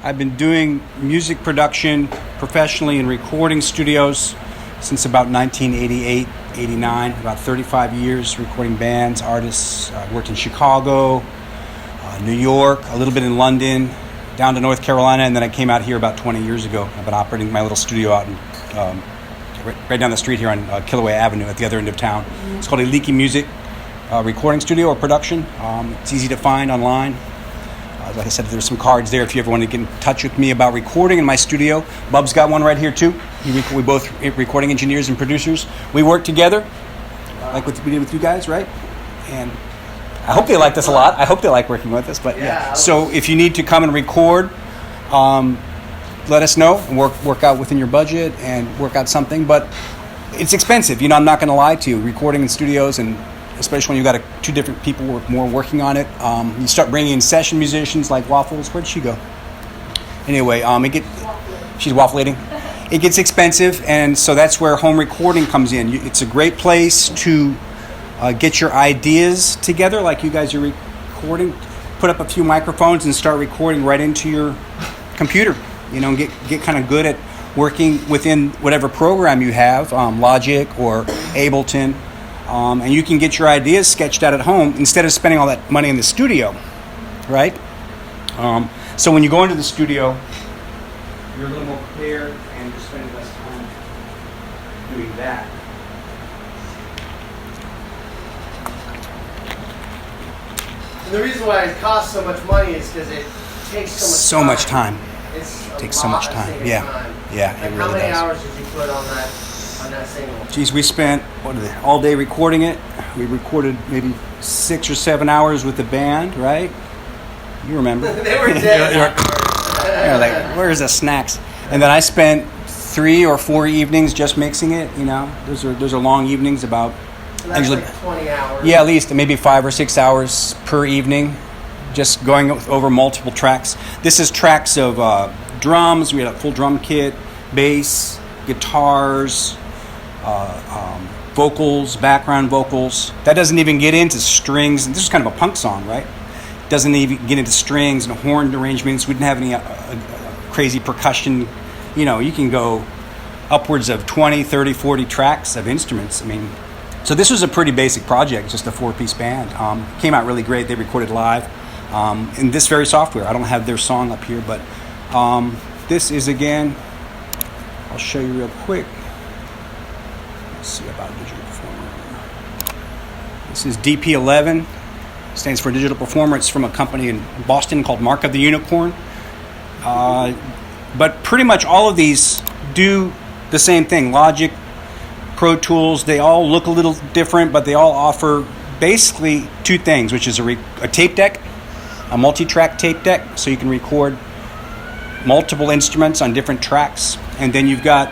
I've been doing music production professionally in recording studios since about 1988, 89, about 35 years recording bands, artists. I worked in Chicago, New York, a little bit in London, down to North Carolina, and then I came out here about 20 years ago. I've been operating my little studio out in, right down the street here on Kilaway Avenue at the other end of town. It's called a Leaky Music recording studio or production. It's easy to find online. Like I said, there's some cards there if you ever want to get in touch with me about recording in my studio. Bub's got one right here too. We both recording engineers and producers. We work together, like what we did with you guys, right? And I hope they like this a lot. I hope they like working with us. But yeah. So if you need to come and record, let us know and work out within your budget and work out something. But it's expensive. I'm not going to lie to you. Recording in studios, and especially when you've got two different people working on it. You start bringing in session musicians like Waffles. Where'd she go? Anyway, she's waffling. It gets expensive, and so that's where home recording comes in. It's a great place to get your ideas together, like you guys are recording. Put up a few microphones and start recording right into your computer. And get kind of good at working within whatever program you have, Logic or Ableton. And you can get your ideas sketched out at home instead of spending all that money in the studio, right? So when you go into the studio, you're a little more prepared and you're spending less time doing that. And the reason why it costs so much money is because it takes so much time. It takes so much time. Yeah, it really does. How many hours did you put on that single? Geez, we spent all day recording it. We recorded maybe 6 or 7 hours with the band, right? You remember? They were dead. They're like, where's the snacks? And then I spent 3 or 4 evenings just mixing it. Those are long evenings, about so that's usually like 20 hours. Yeah, at least maybe 5 or 6 hours per evening, just going over multiple tracks. This is tracks of drums. We had a full drum kit, bass, guitars, vocals, background vocals. That doesn't even get into strings. This is kind of a punk song, right? Doesn't even get into strings and horn arrangements. We didn't have any crazy percussion. You can go upwards of 20, 30, 40 tracks of instruments. So this was a pretty basic project, just a 4-piece band. Came out really great. They recorded live in this very software. I don't have their song up here, but this is, again, I'll show you real quick. Let's see about Digital Performer. This is DP11. Stands for Digital Performer. It's from a company in Boston called Mark of the Unicorn. But pretty much all of these do the same thing. Logic, Pro Tools, they all look a little different, but they all offer basically two things, which is a tape deck, a multi-track tape deck, so you can record multiple instruments on different tracks. And then you've got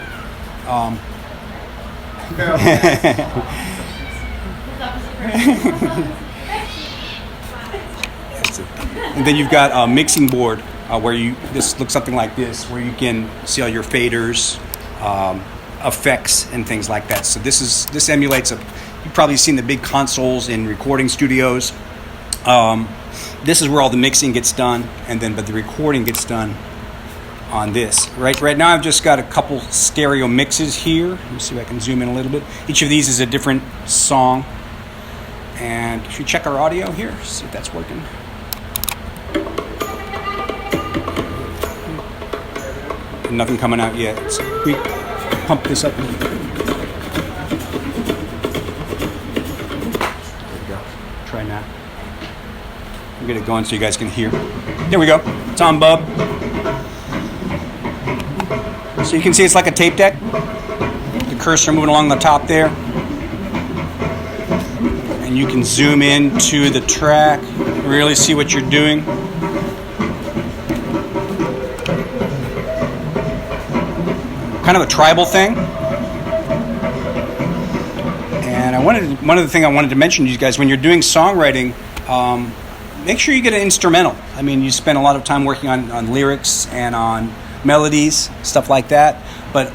and then you've got a mixing board where this looks something like this, where you can see all your faders, effects, and things like that. So this emulates you've probably seen the big consoles in recording studios. This is where all the mixing gets done, but the recording gets done on this. Right now I've just got a couple stereo mixes here. Let me see if I can zoom in a little bit. Each of these is a different song. And if you check our audio here, see if that's working. Nothing coming out yet. So we pump this up. There we go. Try now. We'll get it going so you guys can hear. There we go. It's on, bub. So you can see it's like a tape deck. The cursor moving along the top there. And you can zoom in to the track, really see what you're doing. Kind of a tribal thing. And one of the things I wanted to mention to you guys, when you're doing songwriting, make sure you get an instrumental. You spend a lot of time working on lyrics and on melodies, stuff like that. But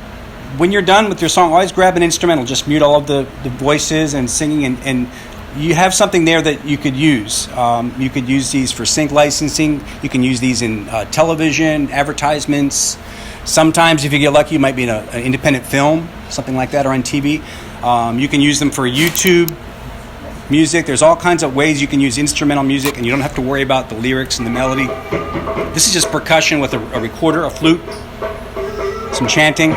when you're done with your song, always grab an instrumental. Just mute all of the voices and singing and you have something there that you could use. You could use these for sync licensing. You can use these in television, advertisements. Sometimes, if you get lucky, you might be in an independent film, something like that, or on TV. You can use them for YouTube music. There's all kinds of ways you can use instrumental music, and you don't have to worry about the lyrics and the melody. This is just percussion with a recorder, a flute, some chanting.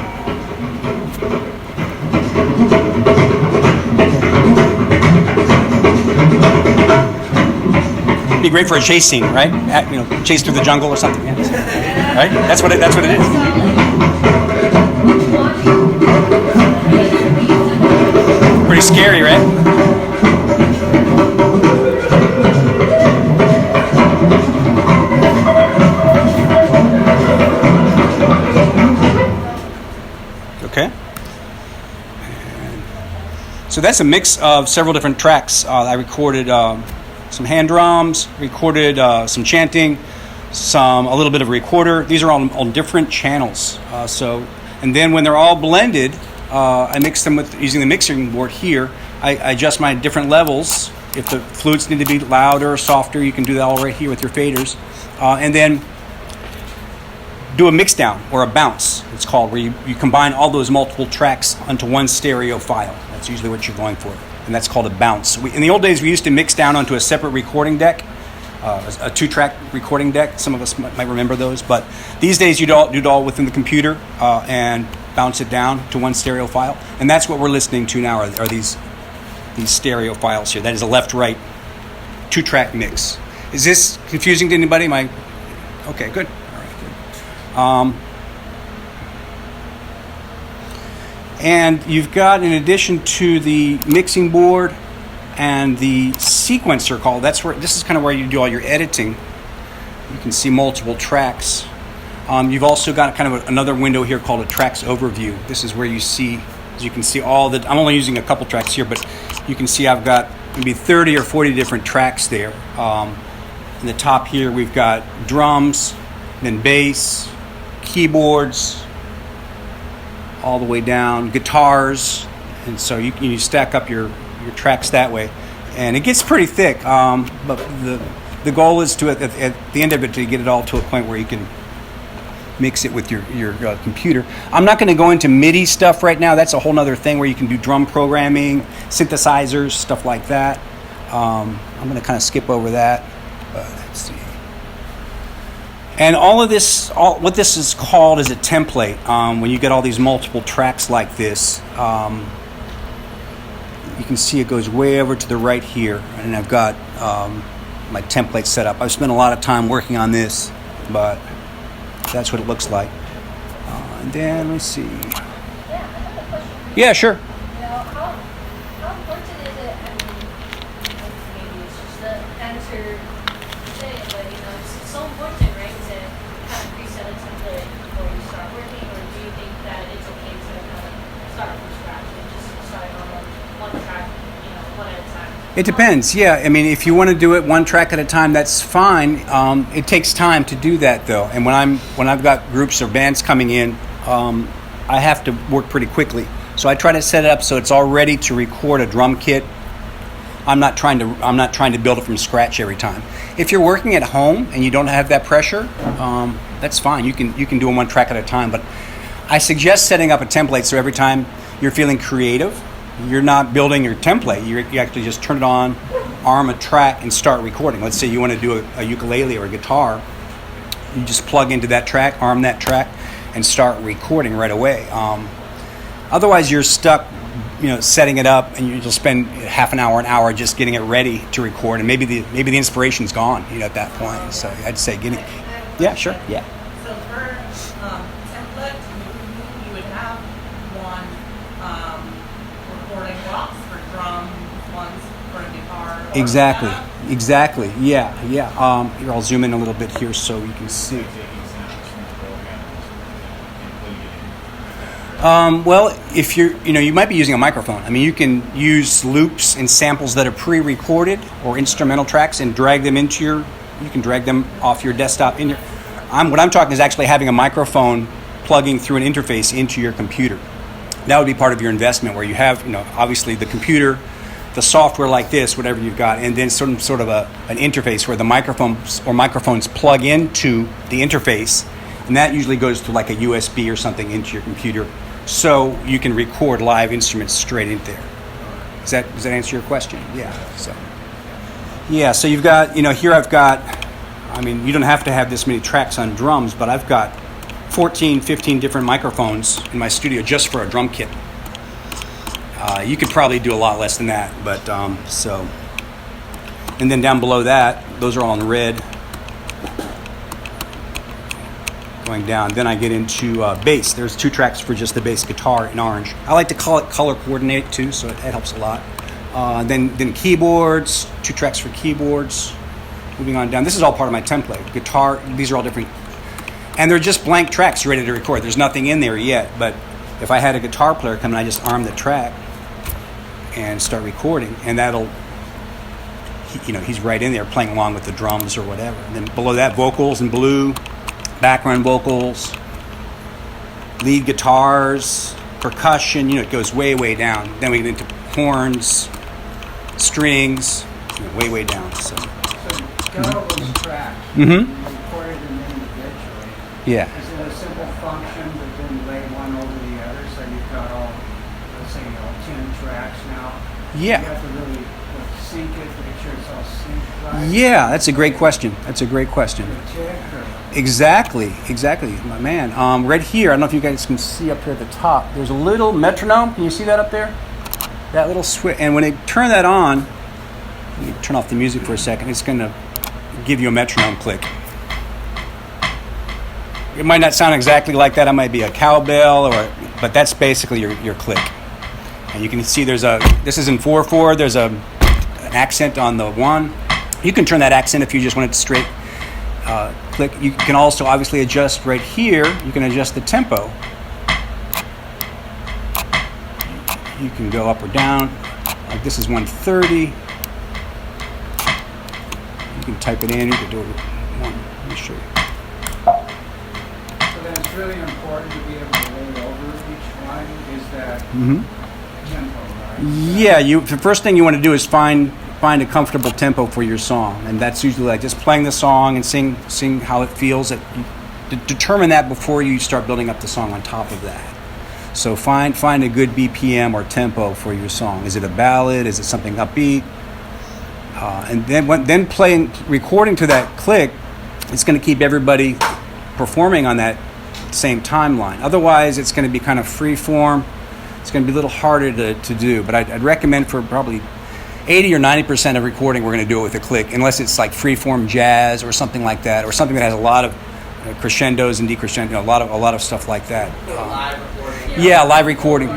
Be great for a chase scene, right? Chase through the jungle or something. Yeah. Right? That's what it is. Pretty scary, right? Okay. So that's a mix of several different tracks. I recorded some hand drums, recorded some chanting, a little bit of recorder. These are all on different channels. And then when they're all blended, I mix them with using the mixing board here. I adjust my different levels. If the flutes need to be louder or softer, you can do that all right here with your faders. And then do a mix down or a bounce, it's called, where you combine all those multiple tracks onto one stereo file. That's usually what you're going for. And that's called a bounce. In the old days, we used to mix down onto a separate recording deck, a 2-track recording deck. Some of us might remember those. But these days, you do it all within the computer and bounce it down to one stereo file. And that's what we're listening to now are these stereo files here. That is a left-right 2-track mix. Is this confusing to anybody? Okay, good. All right, good. And you've got, in addition to the mixing board and the sequencer this is kind of where you do all your editing. You can see multiple tracks. You've also got kind of another window here called a tracks overview. This is where you can see I'm only using a couple tracks here, but you can see I've got maybe 30 or 40 different tracks there. In the top here, we've got drums, then bass, keyboards, all the way down, guitars, and so you stack up your tracks that way, and it gets pretty thick. But the goal is to at the end of it to get it all to a point where you can mix it with your computer. I'm not going to go into MIDI stuff right now. That's a whole other thing where you can do drum programming, synthesizers, stuff like that. I'm going to kind of skip over that. Let's see. And all of this, what this is called is a template. When you get all these multiple tracks like this, you can see it goes way over to the right here. And I've got my template set up. I've spent a lot of time working on this, but that's what it looks like. And then, let's see. Yeah, I have a question. Yeah, sure. How important is it? Maybe it's just the answer to say it, but it's so important, right, to kind of preset a template before you start working, or do you think that it's okay to kind of start from scratch and just start on one track, one at a time? It depends. Yeah, I mean, if you want to do it one track at a time, that's fine. It takes time to do that, though. And when I've got groups or bands coming in, I have to work pretty quickly. So I try to set it up so it's all ready to record a drum kit. I'm not trying to build it from scratch every time. If you're working at home and you don't have that pressure, that's fine. You can do them one track at a time. But I suggest setting up a template so every time you're feeling creative, you're not building your template. You actually just turn it on, arm a track, and start recording. Let's say you want to do a ukulele or a guitar. You just plug into that track, arm that track, and start recording right away. Otherwise, you're stuck, setting it up, and you'll spend half an hour just getting it ready to record, and maybe the inspiration's gone, at that point. So I'd say yeah, sure, yeah. So for template, you would have one recording blocks for drums, ones for a guitar. Exactly. Yeah. Here, I'll zoom in a little bit here so you can see. Well, if you might be using a microphone. I mean, you can use loops and samples that are pre-recorded or instrumental tracks and drag them you can drag them off your desktop. What I'm talking is actually having a microphone plugging through an interface into your computer. That would be part of your investment where you have, obviously the computer, the software like this, whatever you've got, and then sort of an interface where the microphones plug into the interface, and that usually goes to like a USB or something into your computer, so you can record live instruments straight in there. Does that answer your question? Yeah. So you've got, here I've got, you don't have to have this many tracks on drums, but I've got 14, 15 different microphones in my studio just for a drum kit. You could probably do a lot less than that, but and then down below that, those are all in red. Going down, then I get into bass. There's 2 tracks for just the bass guitar in orange. I like to call it color coordinate too, so it helps a lot. Then keyboards, 2 tracks for keyboards. Moving on down, this is all part of my template. Guitar, these are all different, and they're just blank tracks ready to record. There's nothing in there yet, but if I had a guitar player come in, I just arm the track and start recording, and that'll, he's right in there playing along with the drums or whatever. And then below that, vocals in blue, background vocals, lead guitars, percussion, it goes way, way down. Then we get into horns, strings, way down. So you got all those tracks, Mm-hmm. you recorded them individually. Yeah. Is it a simple function to then lay one over the other, so you've got all, let's say, 10 tracks now? Yeah. You have to really sync it, make sure it's all synced right? Yeah, that's a great question. Tick or- Exactly, my man. Right here, I don't know if you guys can see up here at the top, there's a little metronome. Can you see that up there? That little switch. And when they turn that on, let me turn off the music for a second, it's going to give you a metronome click. It might not sound exactly like that. It might be a cowbell, but that's basically your click. And you can see this is in 4/4, there's an accent on the 1. You can turn that accent if you just want it straight. Click. You can also obviously adjust right here. You can adjust the tempo. You can go up or down. Like this is 130. You can type it in. You can do it with 1. Let me show you. So then it's really important to be able to lay over each line, is that Mm-hmm. tempo, right? Yeah. The first thing you want to do is find a comfortable tempo for your song, and that's usually like just playing the song and seeing how it feels. Determine that before you start building up the song on top of that. So find a good BPM or tempo for your song. Is it a ballad? Is it something upbeat? And then recording to that click, it's going to keep everybody performing on that same timeline. Otherwise, it's going to be kind of free form. It's going to be a little harder to do. But I'd recommend for probably 80 or 90% of recording, we're going to do it with a click, unless it's like free-form jazz or something like that, or something that has a lot of crescendos and decrescendos, a lot of stuff like that. Live recording. Yeah, live recording.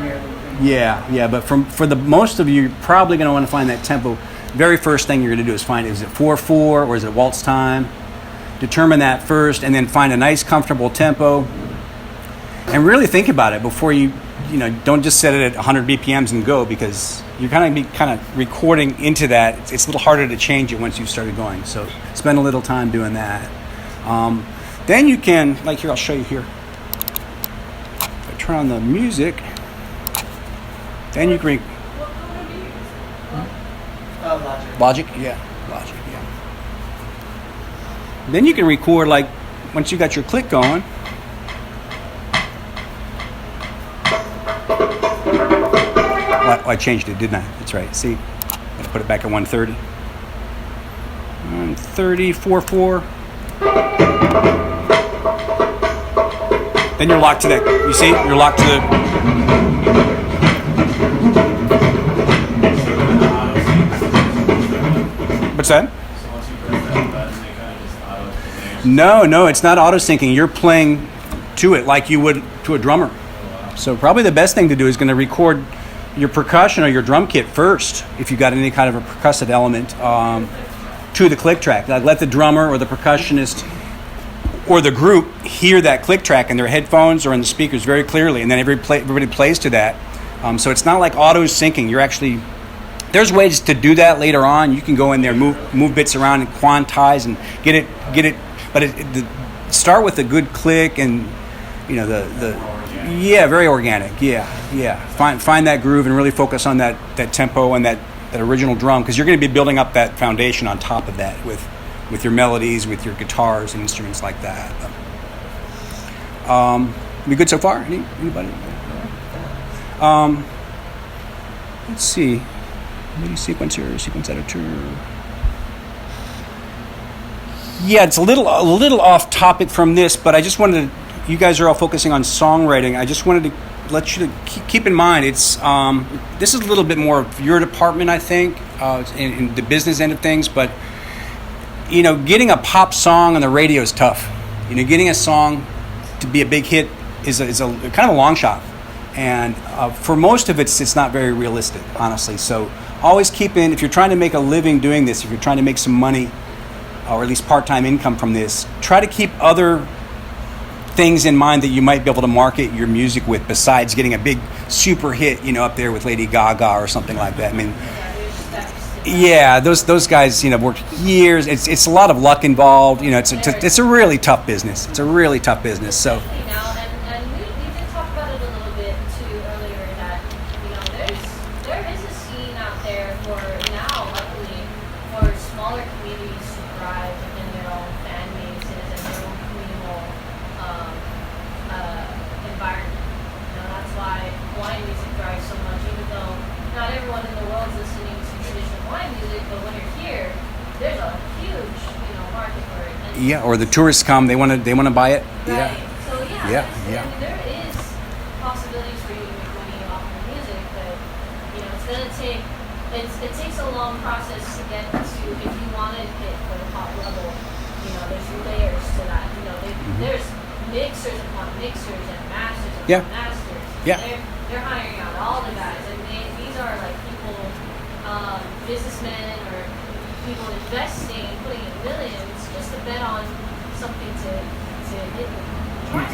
Yeah. But for the most of you, you're probably going to want to find that tempo. Very first thing you're going to do is find, is it 4/4 or is it waltz time? Determine that first, and then find a nice, comfortable tempo. And really think about it before you don't just set it at 100 BPMs and go, because you're kind of recording into that. It's a little harder to change it once you've started going. So spend a little time doing that. Then you can, like here, I'll show you here. If I turn on the music, then you can Logic. Logic. Yeah. Then you can record, like, once you got your click going. I changed it, didn't I? That's right. See, I'm gonna put it back at 130. 130, 4/4. Then you're locked to that. You see, you're locked to the. What's that? So once you press that button, they kind of just auto. No, it's not auto syncing. You're playing to it like you would to a drummer. So probably the best thing to do is going to record your percussion or your drum kit first, if you've got any kind of a percussive element, to the click track. Like let the drummer or the percussionist or the group hear that click track in their headphones or in the speakers very clearly, and then everybody plays to that. So it's not like auto syncing. You're actually, there's ways to do that later on. You can go in there, move bits around and quantize and get it. But start with a good click and very organic. Yeah. Find that groove and really focus on that tempo and that that original drum, because you're going to be building up that foundation on top of that with your melodies, with your guitars and instruments like that. We good so far? Anybody? Let's see. MIDI sequencer, sequence editor. Yeah, it's a little off topic from this, but I just wanted to. You guys are all focusing on songwriting. I just wanted to let you to keep in mind it's this is a little bit more of your department, I think, in the business end of things. But getting a pop song on the radio is tough. Getting a song to be a big hit is a kind of a long shot, and for most of it's not very realistic, honestly. So always if you're trying to make a living doing this, if you're trying to make some money, or at least part-time income from this, try to keep other things in mind that you might be able to market your music with besides getting a big super hit, up there with Lady Gaga or something like that. I mean, yeah, those guys, worked years. It's a lot of luck involved. It's a really tough business. It's a really tough business. So. And we did talk about it a little bit too earlier that there is a scene out there for now, luckily, for smaller communities to thrive within their own fan bases and their own communal environment. That's why Hawaiian music thrives so much, even though not everyone in the world is listening to traditional Hawaiian music, but when you're here, there's a huge, market for it. And Yeah, or the tourists come, they want to buy it. right. Yeah. So Yeah. I mean, there is possibilities for you to make money off of music, but it's gonna take. It takes a long process to get to if you want to hit for the pop level. There's layers to that. There's mixers upon mixers and masters upon Yeah. masters. Yeah. They're hiring out all the guys, and these are like people, businessmen or people investing, putting in millions just to bet on something to hit.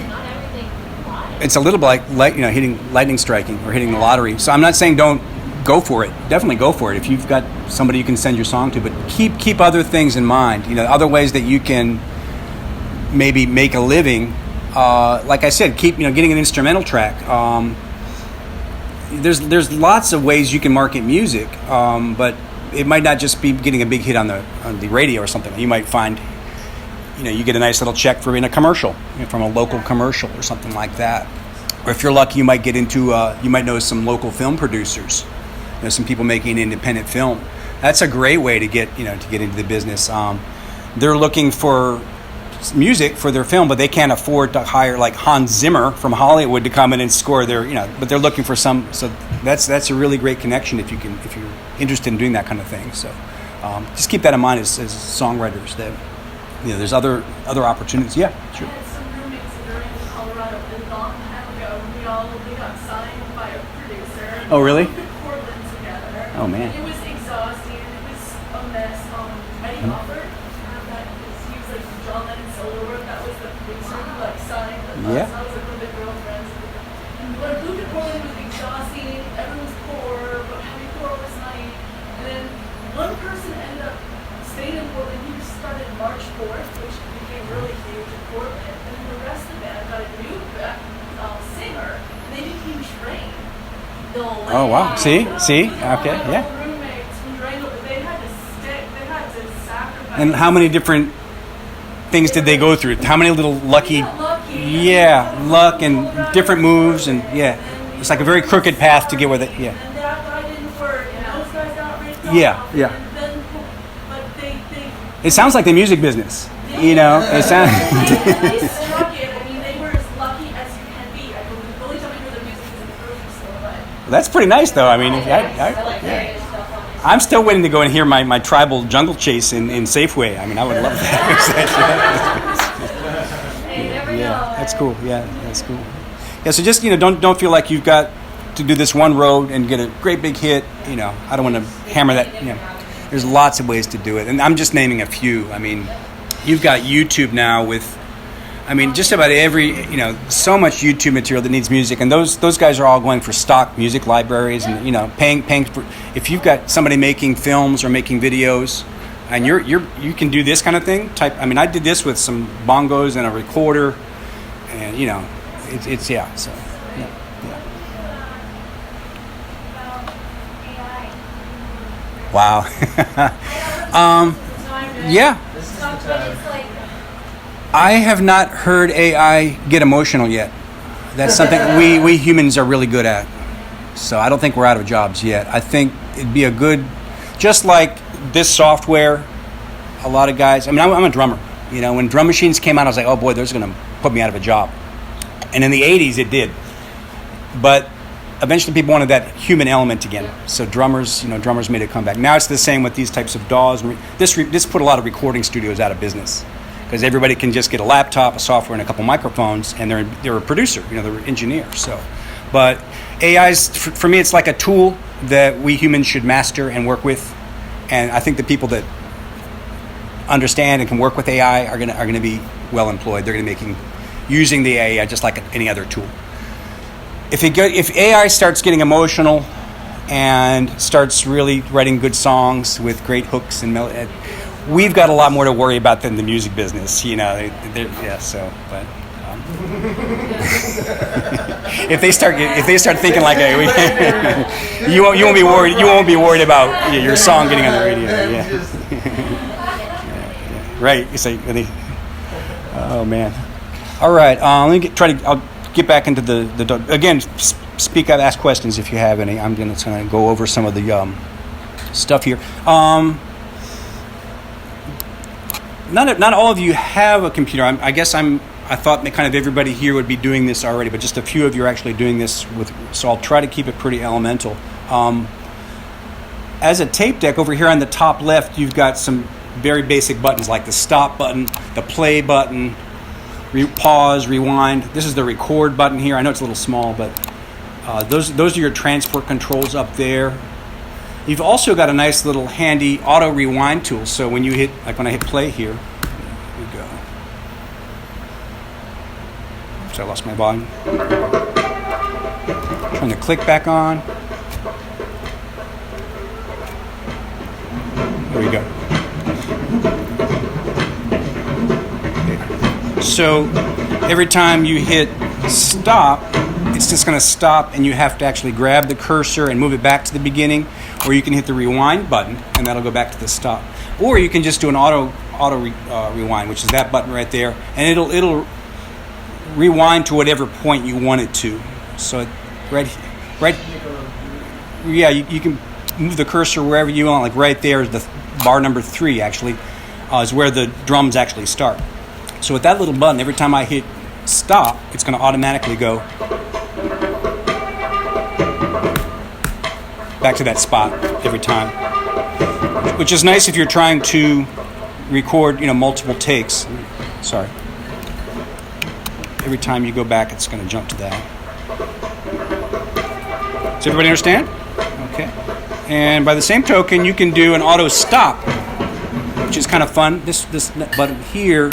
Not everything flies. It's a little bit like hitting lightning striking or hitting the lottery. So I'm not saying don't go for it. Definitely go for it if you've got somebody you can send your song to. But keep other things in mind. Other ways that you can maybe make a living. Like I said, keep getting an instrumental track. There's lots of ways you can market music, but it might not just be getting a big hit on the radio or something. You might find you get a nice little check for in a commercial, from a local commercial or something like that. Or if you're lucky, you might get into you might know some local film producers, some people making independent film. That's a great way to get into the business. They're looking for music for their film, but they can't afford to hire like Hans Zimmer from Hollywood to come in and score their but they're looking for some. So that's a really great connection if you're interested in doing that kind of thing. So just keep that in mind as songwriters that there's other opportunities. Yeah, sure. I had some roommates that are in Colorado a long time ago. We got signed by a producer. Oh, really? We moved to Portland together. Oh, man. It was exhausting. It was a mess. Eddie offered that he was like John Lennon solo work. That was the producer who signed us. Yeah. I was like one of the girlfriends. And when I moved to Portland, it was exhausting. Everyone was poor, but having poor was night. And then one person ended up staying in Portland. He started March 4th, which became really huge in Portland. And then the rest of the band got a new singer, and they became trained. No way. Oh wow. See. Okay. Yeah. Roommates, they had to stick. They had to sacrifice. And how many different things did they go through? How many little lucky? Yeah, luck and different moves and it's like a very crooked path to get with it. Yeah. And that guy didn't work, and those guys got ripped off. Yeah. And then, but they It sounds like the music business. It sounds. they struck it. I mean, they were as lucky as you can be. I believe the only time I heard their music was in the grocery store, but. That's pretty nice, though. I mean, I'm still waiting to go and hear my tribal jungle chase in Safeway. I mean, I would love that. Hey, you never know. Yeah, that's cool. Yeah, that's cool. Yeah, so just don't feel like you've got to do this one road and get a great big hit. I don't want to hammer that. There's lots of ways to do it, and I'm just naming a few. I mean, you've got YouTube now with. Just about every, so much YouTube material that needs music, and those guys are all going for stock music libraries, and paying for. If you've got somebody making films or making videos, and you can do this kind of thing. I did this with some bongos and a recorder, and it's yeah. So yeah. Wow. Yeah. This is the But time. it's like, I have not heard AI get emotional yet. That's something we humans are really good at. So I don't think we're out of jobs yet. I think it'd be a good, just like this software, a lot of guys, I mean, I'm a drummer. You know, when drum machines came out, I was like, oh boy, those are going to put me out of a job. And in the 80s, it did. But eventually people wanted that human element again. So drummers made a comeback. Now it's the same with these types of DAWs. This put a lot of recording studios out of business because everybody can just get a laptop, a software, and a couple microphones, and they're a producer, they're an engineer. So, but AI's, for me, it's like a tool that we humans should master and work with. And I think the people that understand and can work with AI are gonna be well employed. They're gonna be using the AI just like any other tool. If AI starts getting emotional and starts really writing good songs with great hooks and melody, we've got a lot more to worry about than the music business, you know. But if they start thinking like you won't be worried. You won't be worried about your song getting on the radio. Yeah. Right. You say, oh man. All right. Let me I'll get back into the again. Speak up, ask questions if you have any. I'm gonna go over some of the stuff here. Not all of you have a computer. I thought that kind of everybody here would be doing this already, but just a few of you are actually doing this so I'll try to keep it pretty elemental. As a tape deck, over here on the top left, you've got some very basic buttons like the stop button, the play button, pause, rewind. This is the record button here. I know it's a little small, but those are your transport controls up there. You've also got a nice little handy auto rewind tool. So when you hit, like when I hit play here, we go. So I lost my volume. Turn the click back on. There we go. So every time you hit stop, it's just going to stop, and you have to actually grab the cursor and move it back to the beginning, or you can hit the rewind button, and that'll go back to the stop. Or you can just do an auto rewind, which is that button right there, and it'll rewind to whatever point you want it to. So right, yeah, you can move the cursor wherever you want. Like right there is the bar number 3. Actually, is where the drums actually start. So with that little button, every time I hit stop, it's going to automatically go back to that spot every time, which is nice if you're trying to record, multiple takes. Sorry. Every time you go back, it's going to jump to that. Does everybody understand? Okay. And by the same token, you can do an auto stop, which is kind of fun. This button here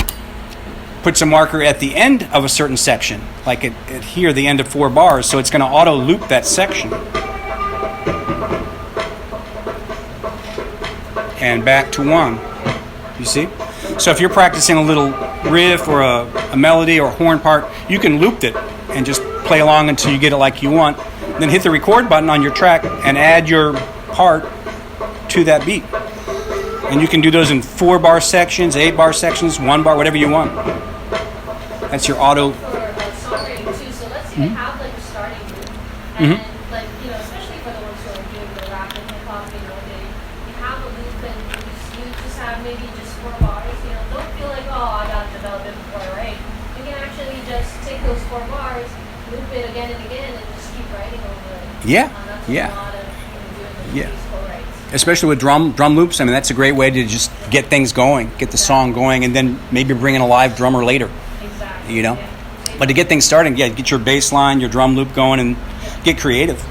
puts a marker at the end of a certain section, like at here, the end of 4 bars, so it's going to auto loop that section. And back to 1. You see? So if you're practicing a little riff or a melody or a horn part, you can loop it and just play along until you get it like you want. Then hit the record button on your track and add your part to that beat. And you can do those in 4-bar sections, 8-bar sections, 1 bar, whatever you want. That's your auto. for songwriting too. So let's say you have like a starting group, and like especially for the ones who are doing the rap and hip hop, you have a loop and you just have maybe just 4 bars. Don't feel like I gotta develop it before I write. You can actually just take those 4 bars, loop it again and again, and just keep writing over it. Yeah, That's yeah. a lot of doing Yeah. these co-writes. Especially with drum loops. I mean, that's a great way to just get things going, get the song going, and then maybe bring in a live drummer later. Exactly. You know? Yeah. But to get things started, get your bass line, your drum loop going, and get creative.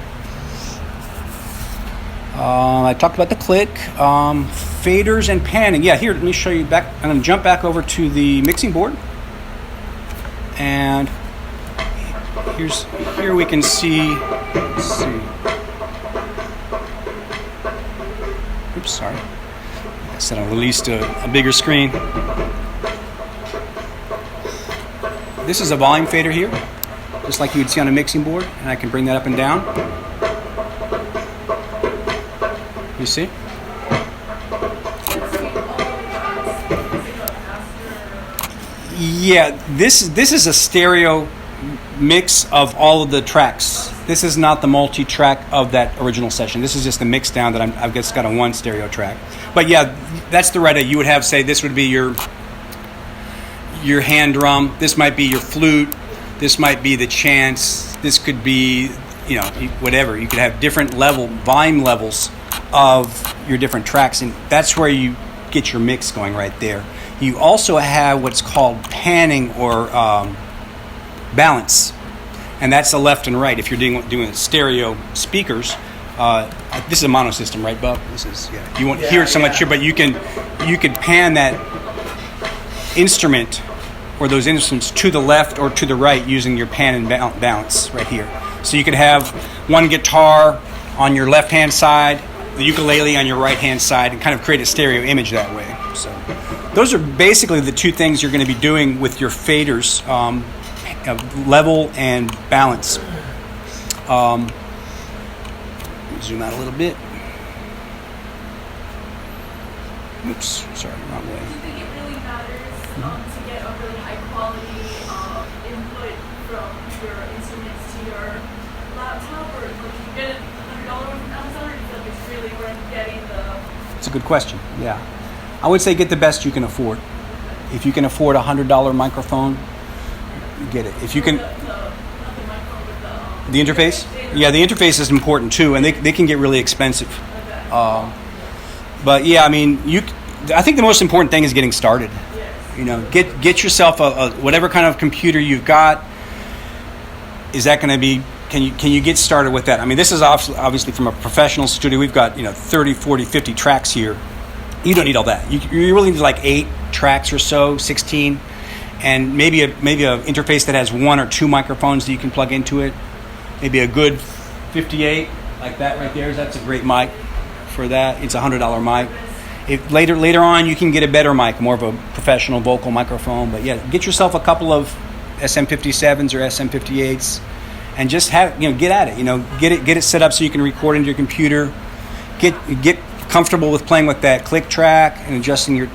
I talked about the click, faders and panning. Yeah, here, let me show you back. I'm going to jump back over to the mixing board. And here we can see, let's see. Oops, sorry. I said I released a bigger screen. This is a volume fader here, just like you would see on a mixing board, and I can bring that up and down. You see? Yeah, this is a stereo mix of all of the tracks. This is not the multi-track of that original session. This is just the mix down that I've just got on one stereo track. But yeah, that's the right. You would have, say, this would be your hand drum. This might be your flute. This might be the chants. This could be, whatever. You could have different volume levels of your different tracks, and that's where you get your mix going right there. You also have what's called panning or balance, and that's the left and right. If you're doing stereo speakers, this is a mono system, right, Bub? This is You won't hear it so much here, but you can pan that instrument or those instruments to the left or to the right using your pan and balance right here. So you could have one guitar on your left-hand side, the ukulele on your right-hand side, and kind of create a stereo image that way. So those are basically the two things you're going to be doing with your faders, level and balance. Zoom out a little bit. Oops, sorry, wrong way. Do you think it really matters to get a really high quality input from your instruments to your laptop, or like you get it $100 from Amazon, or do you feel like it's really worth getting the? It's a good question. Yeah, I would say get the best you can afford. If you can afford a $100 microphone, get it. If you can, the interface. Yeah, the interface is important too, and they can get really expensive. But yeah, I mean, I think the most important thing is getting started. Get yourself a whatever kind of computer you've got. Is that going to be? Can you get started with that? I mean, this is obviously from a professional studio. We've got 30, 40, 50 tracks here. You don't need all that. You really need like 8 tracks or so, 16, and maybe a interface that has 1 or 2 microphones that you can plug into it. Maybe a good 58 like that right there. That's a great mic for that. It's a $100 mic. If later on you can get a better mic, more of a professional vocal microphone. But yeah, get yourself a couple of SM57s or SM58s, and just have get at it. Get it set up so you can record into your computer. Get comfortable with playing with that click track and adjusting your,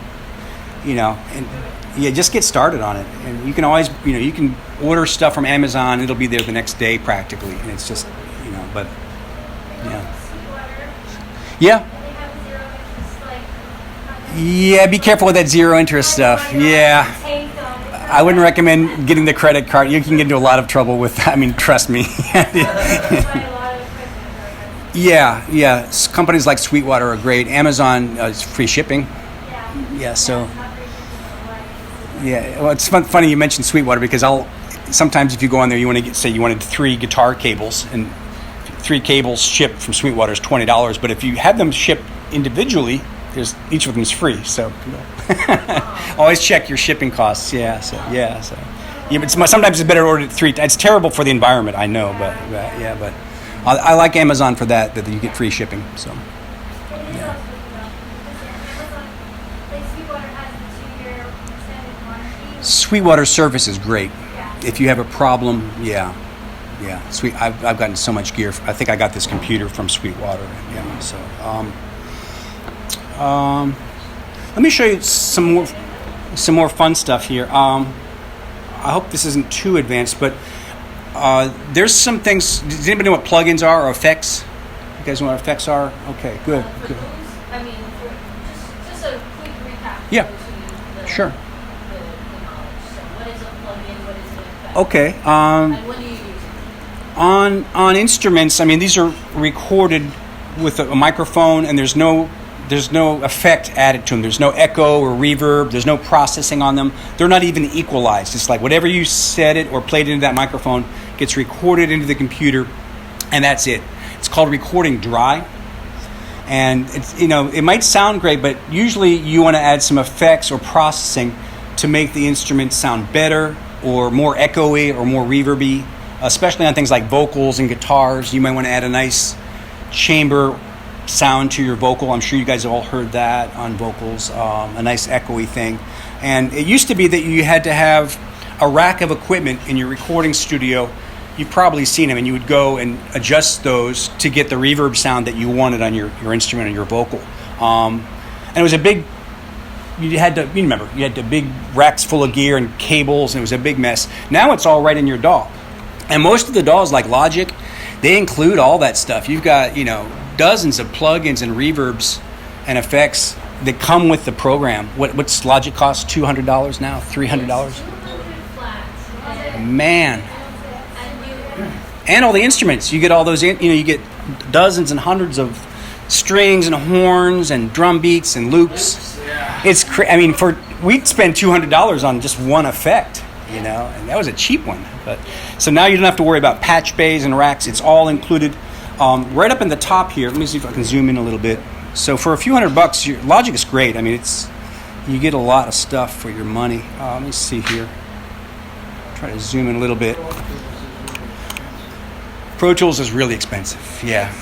just get started on it. And you can always, you can order stuff from Amazon. It'll be there the next day practically. And it's just, but yeah. Yeah, be careful with that zero interest stuff. Yeah. I wouldn't recommend getting the credit card. You can get into a lot of trouble with that. I mean, trust me. Yeah. Companies like Sweetwater are great. Amazon is free shipping. Yeah, so. Yeah, well, it's funny you mentioned Sweetwater, because sometimes if you go on there, you want to you wanted 3 guitar cables, and 3 cables shipped from Sweetwater is $20. But if you have them shipped individually, each of them is free. So always check your shipping costs. Yeah. But sometimes it's better to order 3. It's terrible for the environment, I know, but I like Amazon for that you get free shipping. So. Yeah. Sweetwater service is great. If you have a problem, yeah. I've gotten so much gear. I think I got this computer from Sweetwater. Yeah. So, let me show you some more fun stuff here. I hope this isn't too advanced, but there's some things. Does anybody know what plugins are or effects? You guys know what effects are? Okay, good. I mean, just a quick recap. Yeah. Sure. What is a plugin? What is an effect? Okay. And when do you use it? On instruments, I mean, these are recorded with a microphone, and there's no effect added to them. There's no echo or reverb. There's no processing on them. They're not even equalized. It's like whatever you set it or played into that microphone gets recorded into the computer, and that's it. It's called recording dry. And it's, it might sound great, but usually you want to add some effects or processing to make the instrument sound better or more echoey or more reverby, especially on things like vocals and guitars. You might want to add a nice chamber sound to your vocal. I'm sure you guys have all heard that on vocals, a nice echoey thing. And it used to be that you had to have a rack of equipment in your recording studio. You've probably seen them, and you would go and adjust those to get the reverb sound that you wanted on your instrument or your vocal. And it was a big you remember, you had the big racks full of gear and cables, and it was a big mess. Now it's all right in your DAW. And most of the DAWs, like Logic, they include all that stuff. You've got, dozens of plugins and reverbs and effects that come with the program. What's Logic cost? $200 now? $300? 200 flats. Man. And you, And all the instruments. You get all those, you get dozens and hundreds of strings and horns and drum beats and loops. It's we'd spend $200 on just one effect, and that was a cheap one. But so now you don't have to worry about patch bays and racks. It's all included. Right up in the top here. Let me see if I can zoom in a little bit. So for a few $100, your Logic is great. You get a lot of stuff for your money. Let me see here. Try to zoom in a little bit. Pro Tools is really expensive. Yeah.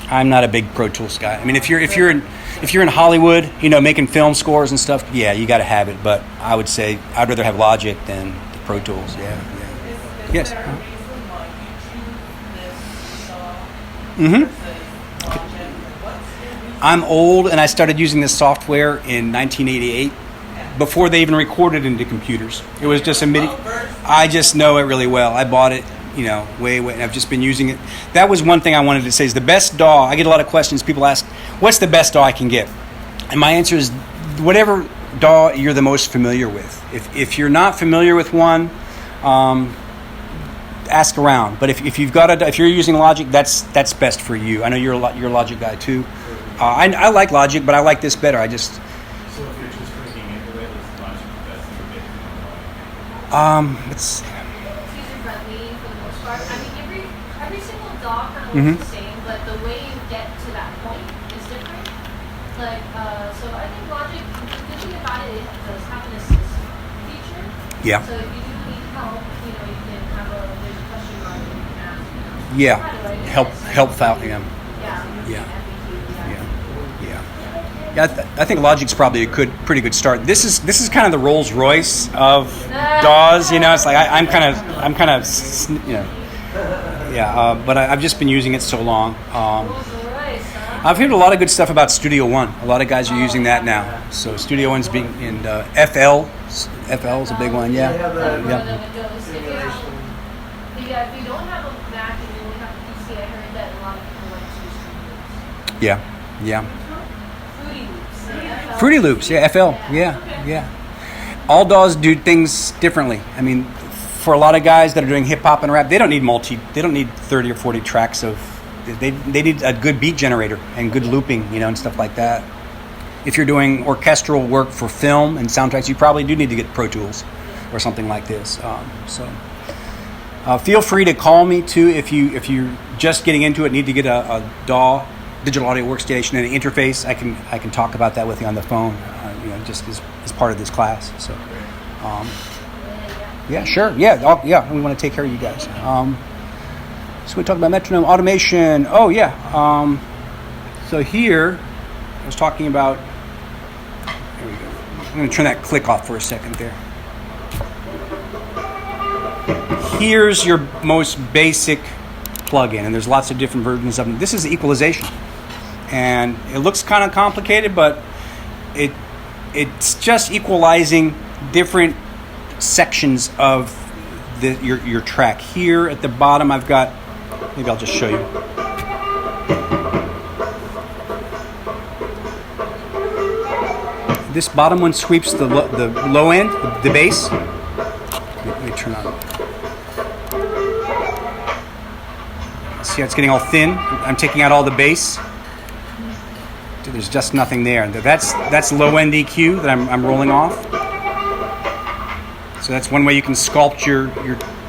I'm not a big Pro Tools guy. If you're in Hollywood, making film scores and stuff, yeah, you got to have it. But I would say I'd rather have Logic than the Pro Tools. Yeah. Yes. I'm old, and I started using this software in 1988, before they even recorded into computers. It was just a MIDI. I just know it really well. I bought it, way, and I've just been using it. That was one thing I wanted to say is the best DAW. I get a lot of questions. People ask, what's the best DAW I can get? And my answer is whatever DAW you're the most familiar with. If you're not familiar with one, ask around. But if you're using Logic, that's best for you. I know you're a Logic guy too. I like Logic, but I like this better. So if you're just breaking into it, is Logic the best thing to get It's It's user-friendly for the most part. Every single DAW kind of looks the same, but the way you get to that point is different. So I think Logic, the good thing about it does have an assist feature. Yeah. So if you do need help, you can have there's a question mark and you can ask. Yeah. How do I do Help this? out. Yeah. Yeah. Yeah, I think Logic's probably a pretty good start. This is kind of the Rolls Royce of DAWs. It's like I'm kind of, but I've just been using it so long. I've heard a lot of good stuff about Studio One. A lot of guys are using that now. So Studio One's being in FL. FL is a big one. Yeah. If you don't have a Mac and you only have a PC, I heard that a lot of people like to use Yeah. Fruity Loops. Fruity Loops, yeah, FL, yeah. All DAWs do things differently. For a lot of guys that are doing hip hop and rap, they don't need 30 or 40 tracks they need a good beat generator and good looping, and stuff like that. If you're doing orchestral work for film and soundtracks, you probably do need to get Pro Tools or something like this. Feel free to call me too if you're just getting into it, need to get a DAW, digital audio workstation, and an interface. I can talk about that with you on the phone, just as part of this class. So, yeah, sure, yeah, we want to take care of you guys. So we talked about metronome automation. Oh yeah. So here, I was talking about. There we go. I'm going to turn that click off for a second there. Here's your most basic plugin, and there's lots of different versions of them. This is equalization, and it looks kind of complicated, but it's just equalizing different sections of your track. Here at the bottom, I've got. Maybe I'll just show you. This bottom one sweeps the low end, the bass. Let me turn on. See how it's getting all thin? I'm taking out all the bass. There's just nothing there. That's low end EQ that I'm rolling off. So that's one way you can sculpt your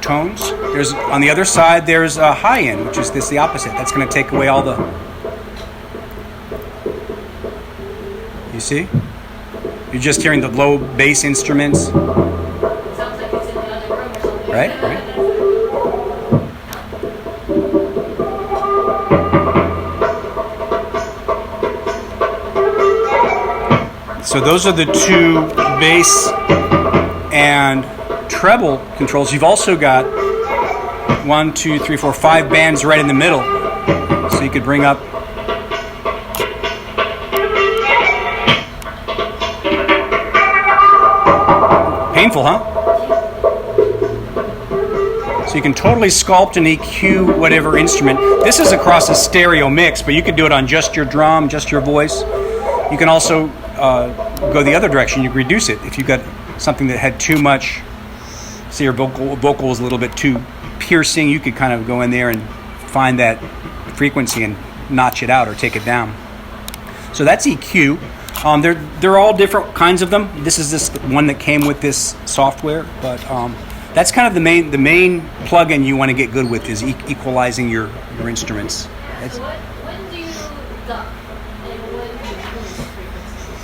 tones. There's on the other side. There's a high end, which is the opposite. That's going to take away all the. You see? You're just hearing the low bass instruments. Sounds like it's in the other room or something. Right. So those are the two bass and treble controls. You've also got 1, 2, 3, 4, 5 bands right in the middle. So you could bring up. Painful, huh? So you can totally sculpt and EQ whatever instrument. This is across a stereo mix, but you could do it on just your drum, just your voice. You can also go the other direction. You can reduce it if you've got something that had too much. Say your vocal is a little bit too piercing. You could kind of go in there and find that frequency and notch it out or take it down. So that's EQ. They're all different kinds of them. This is this one that came with this software, but that's kind of the main plugin you want to get good with is equalizing your instruments. So when do you duck and when do you boost frequencies?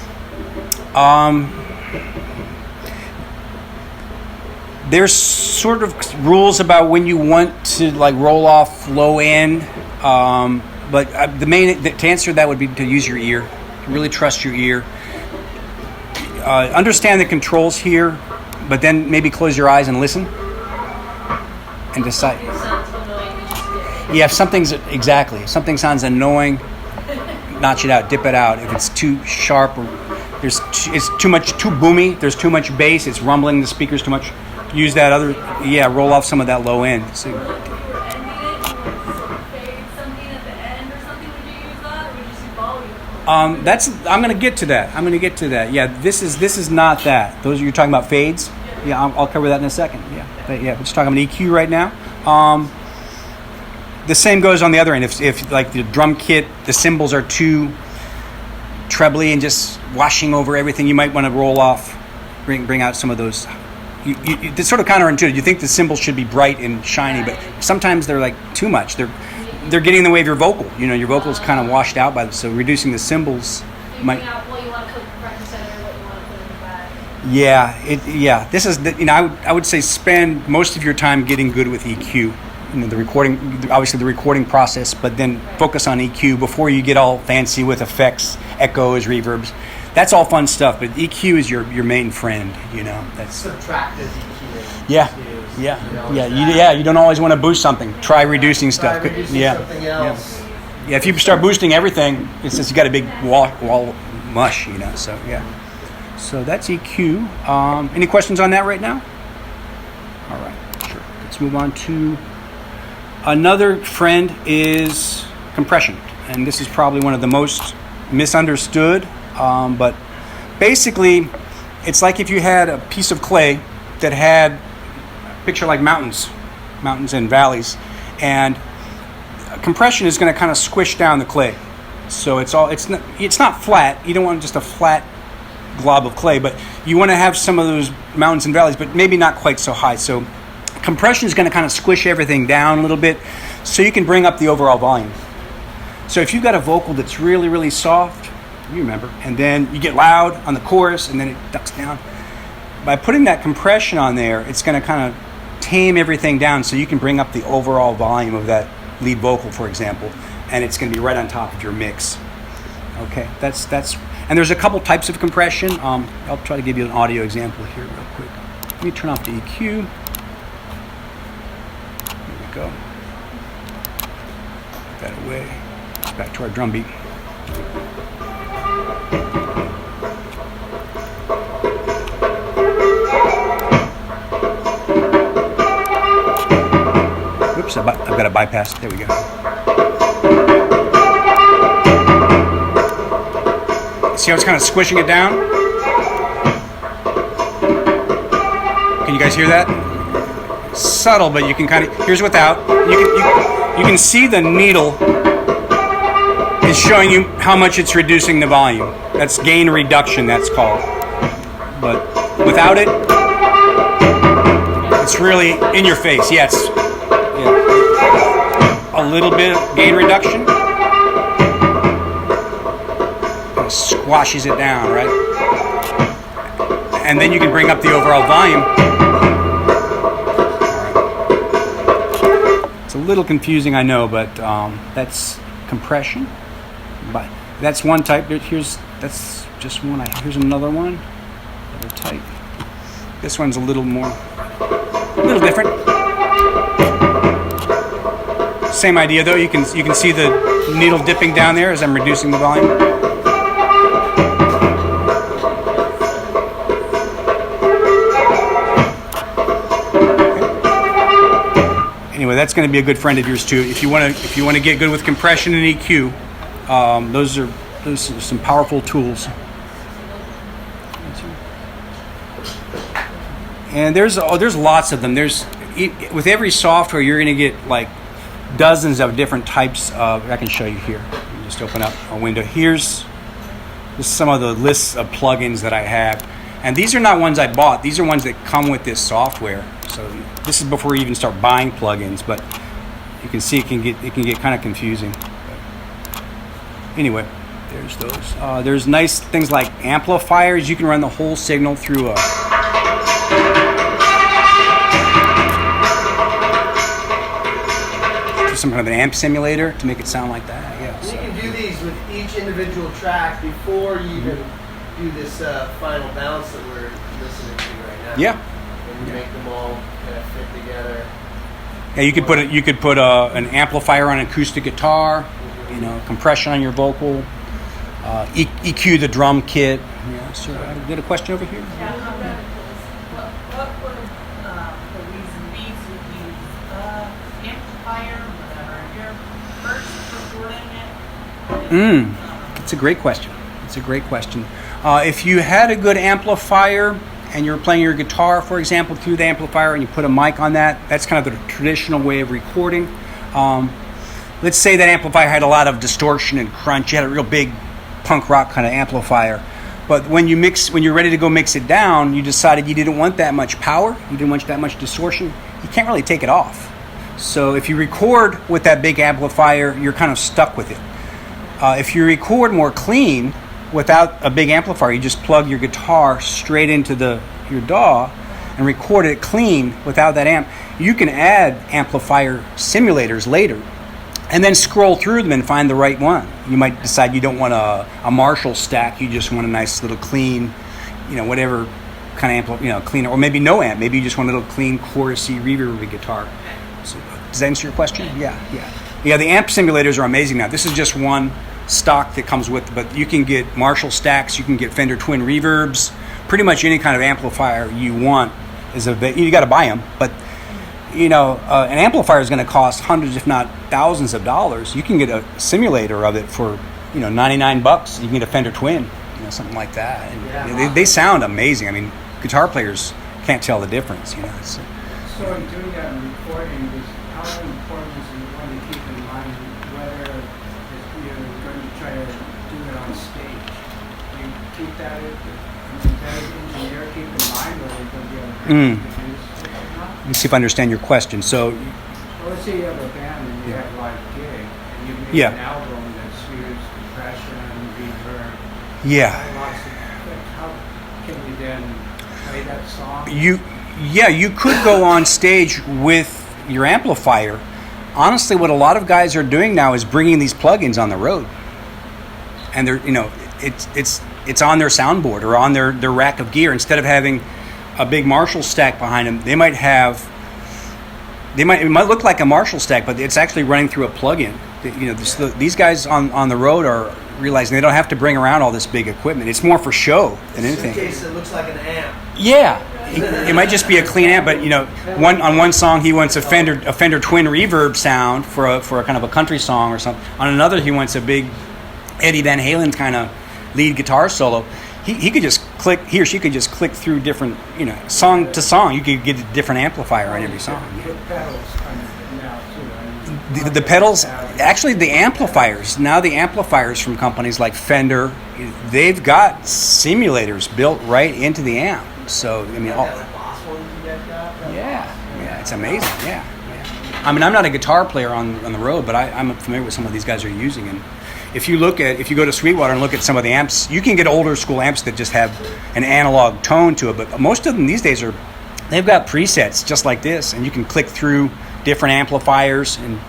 There's sort of rules about when you want to like roll off low end, but to answer that would be to use your ear. Really trust your ear. Understand the controls here, but then maybe close your eyes and listen and decide. If it sounds annoying, you just dip it. Yeah, if something sounds annoying, notch it out, dip it out. If it's too sharp or it's too boomy, there's too much bass, it's rumbling the speakers too much. Use that roll off some of that low end. So, If you were ending it, you would sort of fade something at the end or something. Would you use that, or would you just use volume? I'm going to get to that. Yeah, this is not that. Those you're talking about fades. Yeah, I'll cover that in a second. Yeah, we're just talking about EQ right now. The same goes on the other end. If like the drum kit, the cymbals are too trebly and just washing over everything, you might want to roll off, bring out some of those. It's sort of counterintuitive. You think the cymbals should be bright and shiny, but sometimes they're like too much. They're getting in the way of your vocal. Your vocal's kind of washed out by this. So reducing the cymbals might. Figuring out what you want to put front and center, what you want to put in the back. This is I would say spend most of your time getting good with EQ. The recording, obviously the recording process, but then focus on EQ before you get all fancy with effects, echoes, reverbs. That's all fun stuff, but EQ is your main friend. That's Subtractive EQ. Yeah. You don't always want to boost something. Try reducing stuff. Try reducing something else. Yeah. If you start boosting everything, it's just you got a big wall mush. So yeah. So that's EQ. Any questions on that right now? All right. Sure. Let's move on to another friend is compression, and this is probably one of the most misunderstood. But basically, it's like if you had a piece of clay that had, picture like mountains and valleys, and compression is going to kind of squish down the clay. So it's not flat. You don't want just a flat glob of clay, but you want to have some of those mountains and valleys, but maybe not quite so high. So compression is going to kind of squish everything down a little bit, so you can bring up the overall volume. So if you've got a vocal that's really, really soft, you remember, and then you get loud on the chorus and then it ducks down. By putting that compression on there, it's going to kind of tame everything down so you can bring up the overall volume of that lead vocal, for example, and it's going to be right on top of your mix. Okay, that's and there's a couple types of compression. I'll try to give you an audio example here real quick. Let me turn off the EQ. There we go. Put that away. It's back to our drum beat. Oops, I've got to bypass. There we go. See how it's kind of squishing it down? Can you guys hear that? Subtle, but you can kind of. Here's without. You can see the needle is showing you how much it's reducing the volume. That's gain reduction. That's called. But without it, it's really in your face. Yes. A little bit of gain reduction. Kind of squashes it down, right? And then you can bring up the overall volume. It's a little confusing, I know, but that's compression. But that's one type. That's just one. Here's another one. Other type. This one's a little different. Same idea though. You can see the needle dipping down there as I'm reducing the volume. anyway, that's going to be a good friend of yours too. If you want to get good with compression and EQ, those are some powerful tools. And there's lots of them. With every software, you're going to get like dozens of different types of. I can show you here. Just open up a window. Here's some of the lists of plugins that I have, and these are not ones I bought. These are ones that come with this software. So this is before you even start buying plugins, but you can see it can get kind of confusing. But anyway, there's those. There's nice things like amplifiers. You can run the whole signal through a. Some kind of an amp simulator to make it sound like that. Yeah. You can do these with each individual track before you even do this final balance that we're listening to right now. Yeah. And you make them all kind of fit together. Yeah, you could put an amplifier on an acoustic guitar, compression on your vocal, EQ the drum kit. Yeah. So I did a question over here. Yeah, how radicals. What would the reason be to use amplifier, whatever? You're first recording it. It's a great question. If you had a good amplifier and you're playing your guitar, for example, through the amplifier and you put a mic on that, that's kind of the traditional way of recording. Let's say that amplifier had a lot of distortion and crunch. You had a real big punk rock kind of amplifier. But when you're ready to go mix it down, you decided you didn't want that much power, you didn't want that much distortion, you can't really take it off. So if you record with that big amplifier, you're kind of stuck with it. If you record more clean without a big amplifier, you just plug your guitar straight into your DAW and record it clean without that amp. You can add amplifier simulators later and then scroll through them and find the right one. You might decide you don't want a Marshall stack, you just want a nice little clean, whatever kind of clean, or maybe no amp. Maybe you just want a little clean, chorusy, reverby guitar. So, does that answer your question? Yeah. The amp simulators are amazing now. This is just one stock that comes with, but you can get Marshall stacks, you can get Fender twin reverbs, pretty much any kind of amplifier you want you got to buy them, but an amplifier is going to cost hundreds if not thousands of dollars. You can get a simulator of it for $99. You can get a Fender twin, something like that, and they sound amazing. I mean, guitar players can't tell the difference. So in doing that recording, how important is it going to keep in mind whether you're going to try to do it on stage? You keep that engineer keep in mind, or are you going to be able to produce it or not? Let me see if I understand your question. So, well, let's say you have a band and you have a live gig, and you make an album that's used compression, reverb. How can you then play that song? You could go on stage with your amplifier. Honestly, what a lot of guys are doing now is bringing these plugins on the road, and they're it's on their soundboard or on their rack of gear. Instead of having a big Marshall stack behind them, it might look like a Marshall stack, but it's actually running through a plug-in. These guys on the road are realizing they don't have to bring around all this big equipment. It's more for show than anything. In case it looks like an amp. Yeah, it might just be a clean amp, but on one song he wants a Fender twin reverb sound for a kind of a country song or something. On another he wants a big Eddie Van Halen kind of lead guitar solo. He could just click. He or she could just click through different, song to song. You could get a different amplifier on every song. The pedals, actually, the amplifiers. Now the amplifiers from companies like Fender, they've got simulators built right into the amp. So yeah, it's amazing. Yeah. I mean, I'm not a guitar player on the road, but I'm familiar with some of these guys are using. And if you go to Sweetwater and look at some of the amps, you can get older school amps that just have an analog tone to it. But most of them these days they've got presets just like this, and you can click through different amplifiers, and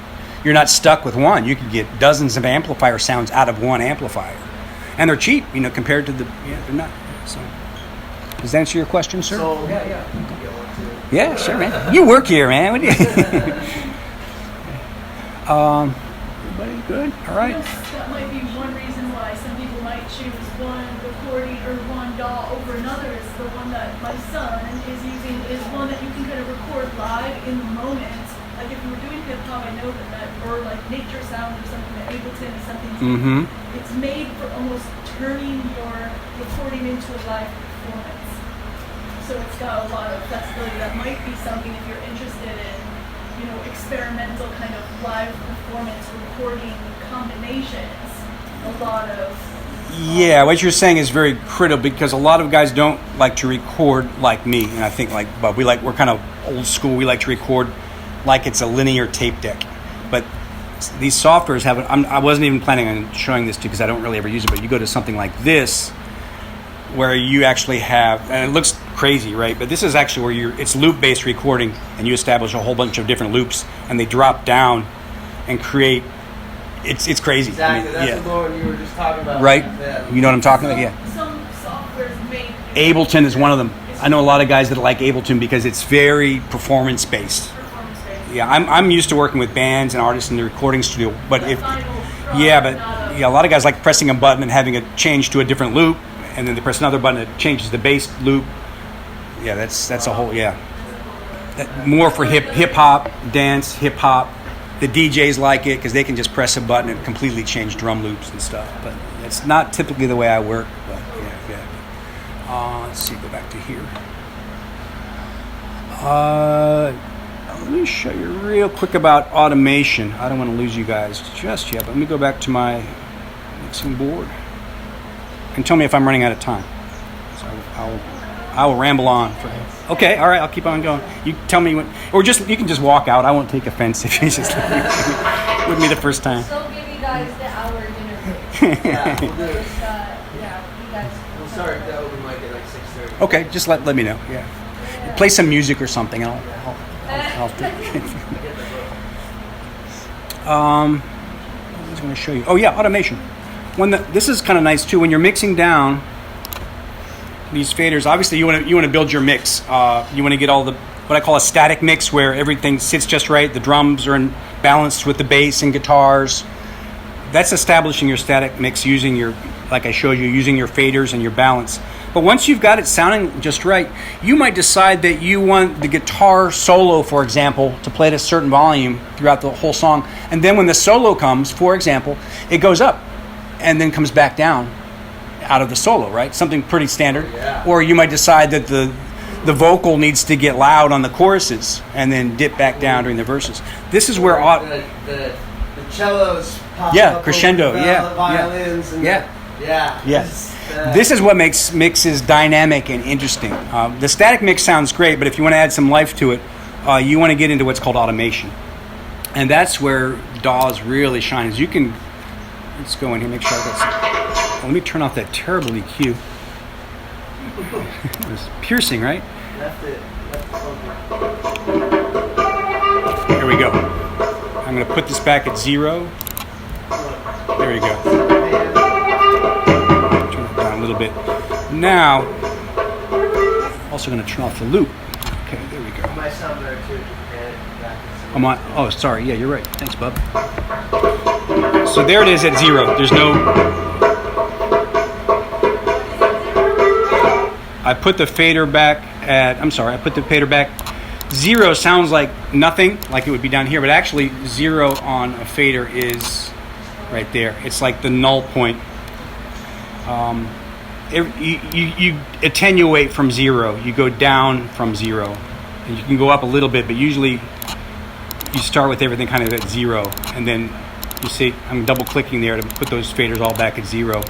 you're not stuck with one. You can get dozens of amplifier sounds out of one amplifier, and they're cheap, compared to they're not. So, does that answer your question, sir? So, yeah, sure, man. You work here, man. What do you? Everybody good? All right. That might be one reason why some people might choose one recording or one DAW over another. Is the one that my son is using is one that you can kind of record live in the moment like if you were doing hip hop, I know that or like nature sound or something, that Ableton is something. Mm-hmm. It's made for almost turning your recording into a live performance. So it's got a lot of flexibility. That might be something if you're interested in, you know, experimental kind of live performance recording combinations. A lot of Yeah, what you're saying is very critical because a lot of guys don't like to record like me, and I think like Bub, we're kind of old school. We like to record like it's a linear tape deck, but these softwares have. I wasn't even planning on showing this to you because I don't really ever use it. But you go to something like this, where you actually have, and it looks crazy, right? But this is actually where it's loop-based recording, and you establish a whole bunch of different loops, and they drop down and create. It's crazy. Exactly. That's the one you were just talking about. Right? Yeah. You know what I'm talking about? Yeah. Some softwares made. Ableton is one of them. I know a lot of guys that like Ableton because it's very performance-based. Yeah, I'm used to working with bands and artists in the recording studio, but a lot of guys like pressing a button and having it change to a different loop, and then they press another button, it changes the bass loop. Yeah, that's a whole more for hip hop, dance, hip hop. The DJs like it because they can just press a button and completely change drum loops and stuff. But it's not typically the way I work. But yeah. Let's see, go back to here. Let me show you real quick about automation. I don't want to lose you guys just yet, but let me go back to my mixing board and tell me if I'm running out of time. So I will ramble on. Okay, all right, I'll keep on going. You tell me when, or you can just walk out. I won't take offense if you just with me the first time. So give you guys the hour dinner break. Yeah, we'll do it. You guys. We'll start the open mic at like 6:30. Okay, just let me know. Yeah, play some music or something. And I'll I was going to show you. Oh yeah, automation. This is kind of nice too. When you're mixing down these faders, obviously you want to build your mix. You want to get all the what I call a static mix, where everything sits just right. The drums are in balance with the bass and guitars. That's establishing your static mix using like I showed you, using your faders and your balance. But once you've got it sounding just right, you might decide that you want the guitar solo, for example, to play at a certain volume throughout the whole song. And then when the solo comes, for example, it goes up and then comes back down out of the solo, right? Something pretty standard. Yeah. Or you might decide that the vocal needs to get loud on the choruses and then dip back down during the verses. This is where the cellos pop up crescendo, over the violins and Yes. This is what makes mixes dynamic and interesting. The static mix sounds great, but if you want to add some life to it, you want to get into what's called automation. And that's where DAWs really shines. You can, let's go in here, make sure I got some. Let me turn off that terrible EQ. It was piercing, right? Here we go. I'm going to put this back at 0. There we go. Turn it down a little bit. Now, also going to turn off the loop. Okay, there we go. My sound better too. Oh, sorry. Yeah, you're right. Thanks, bub. So there it is at 0. There's no... I put the fader back at... I put the fader back. 0 sounds like nothing, like it would be down here, but actually 0 on a fader is right there. It's like the null point. You attenuate from 0. You go down from 0. And you can go up a little bit, but usually you start with everything kind of at 0. And then you see I'm double clicking there to put those faders all back at 0,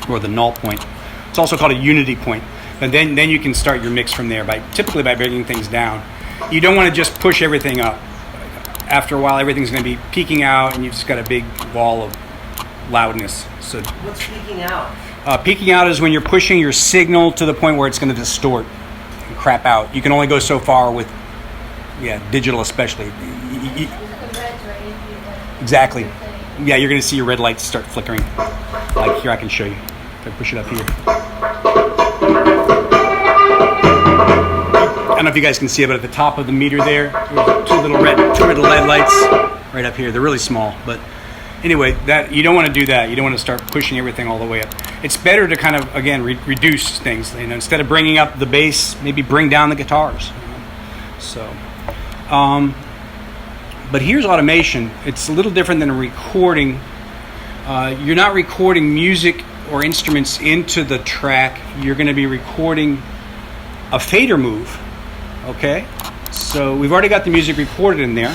or the null point. It's also called a unity point. And then you can start your mix from there, typically by bringing things down. You don't want to just push everything up. After a while, everything's going to be peaking out, and you've just got a big wall of loudness. So what's peaking out? Peaking out is when you're pushing your signal to the point where it's going to distort and crap out. You can only go so far with, digital especially. Exactly. Yeah, you're going to see your red lights start flickering. Like here, I can show you. If I push it up here. I don't know if you guys can see it, but at the top of the meter there's two little LED lights right up here. They're really small, but anyway, that you don't want to do that. You don't want to start pushing everything all the way up. It's better to kind of reduce things. Instead of bringing up the bass, maybe bring down the guitars. So, But here's automation. It's a little different than a recording. You're not recording music or instruments into the track. You're going to be recording a fader move. Okay? So we've already got the music recorded in there.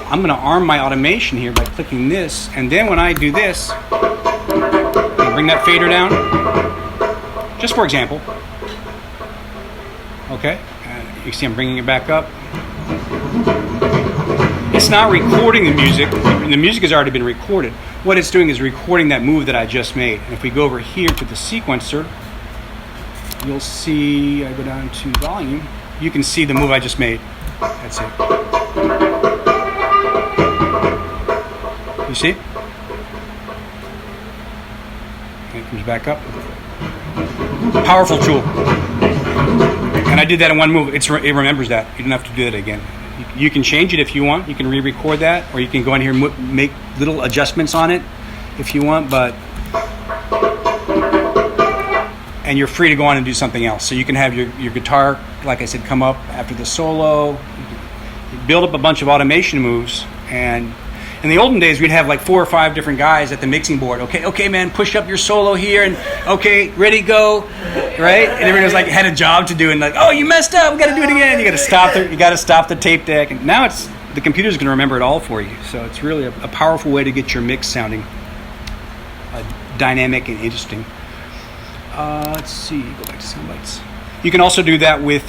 I'm going to arm my automation here by clicking this. And then when I do this, I'll bring that fader down. Just for example. Okay? You see I'm bringing it back up. It's not recording the music. The music has already been recorded. What it's doing is recording that move that I just made. And if we go over here to the sequencer, you'll see, I go down to volume, you can see the move I just made. That's it. You see? And it comes back up. Powerful tool. And I did that in one move. It remembers that. You don't have to do it again. You can change it if you want. You can re-record that, or you can go in here and make little adjustments on it if you want. And you're free to go on and do something else. So you can have your guitar, like I said, come up after the solo. You build up a bunch of automation moves. And in the olden days, we'd have like 4 or 5 different guys at the mixing board. Okay, man, push up your solo here, and okay, ready, go, right? And everyone was like had a job to do, and like, oh, you messed up, we got to do it again. You got to stop the tape deck. And now the computer's going to remember it all for you. So it's really a powerful way to get your mix sounding dynamic and interesting. Let's see. Go back to sound bites. You can also do that with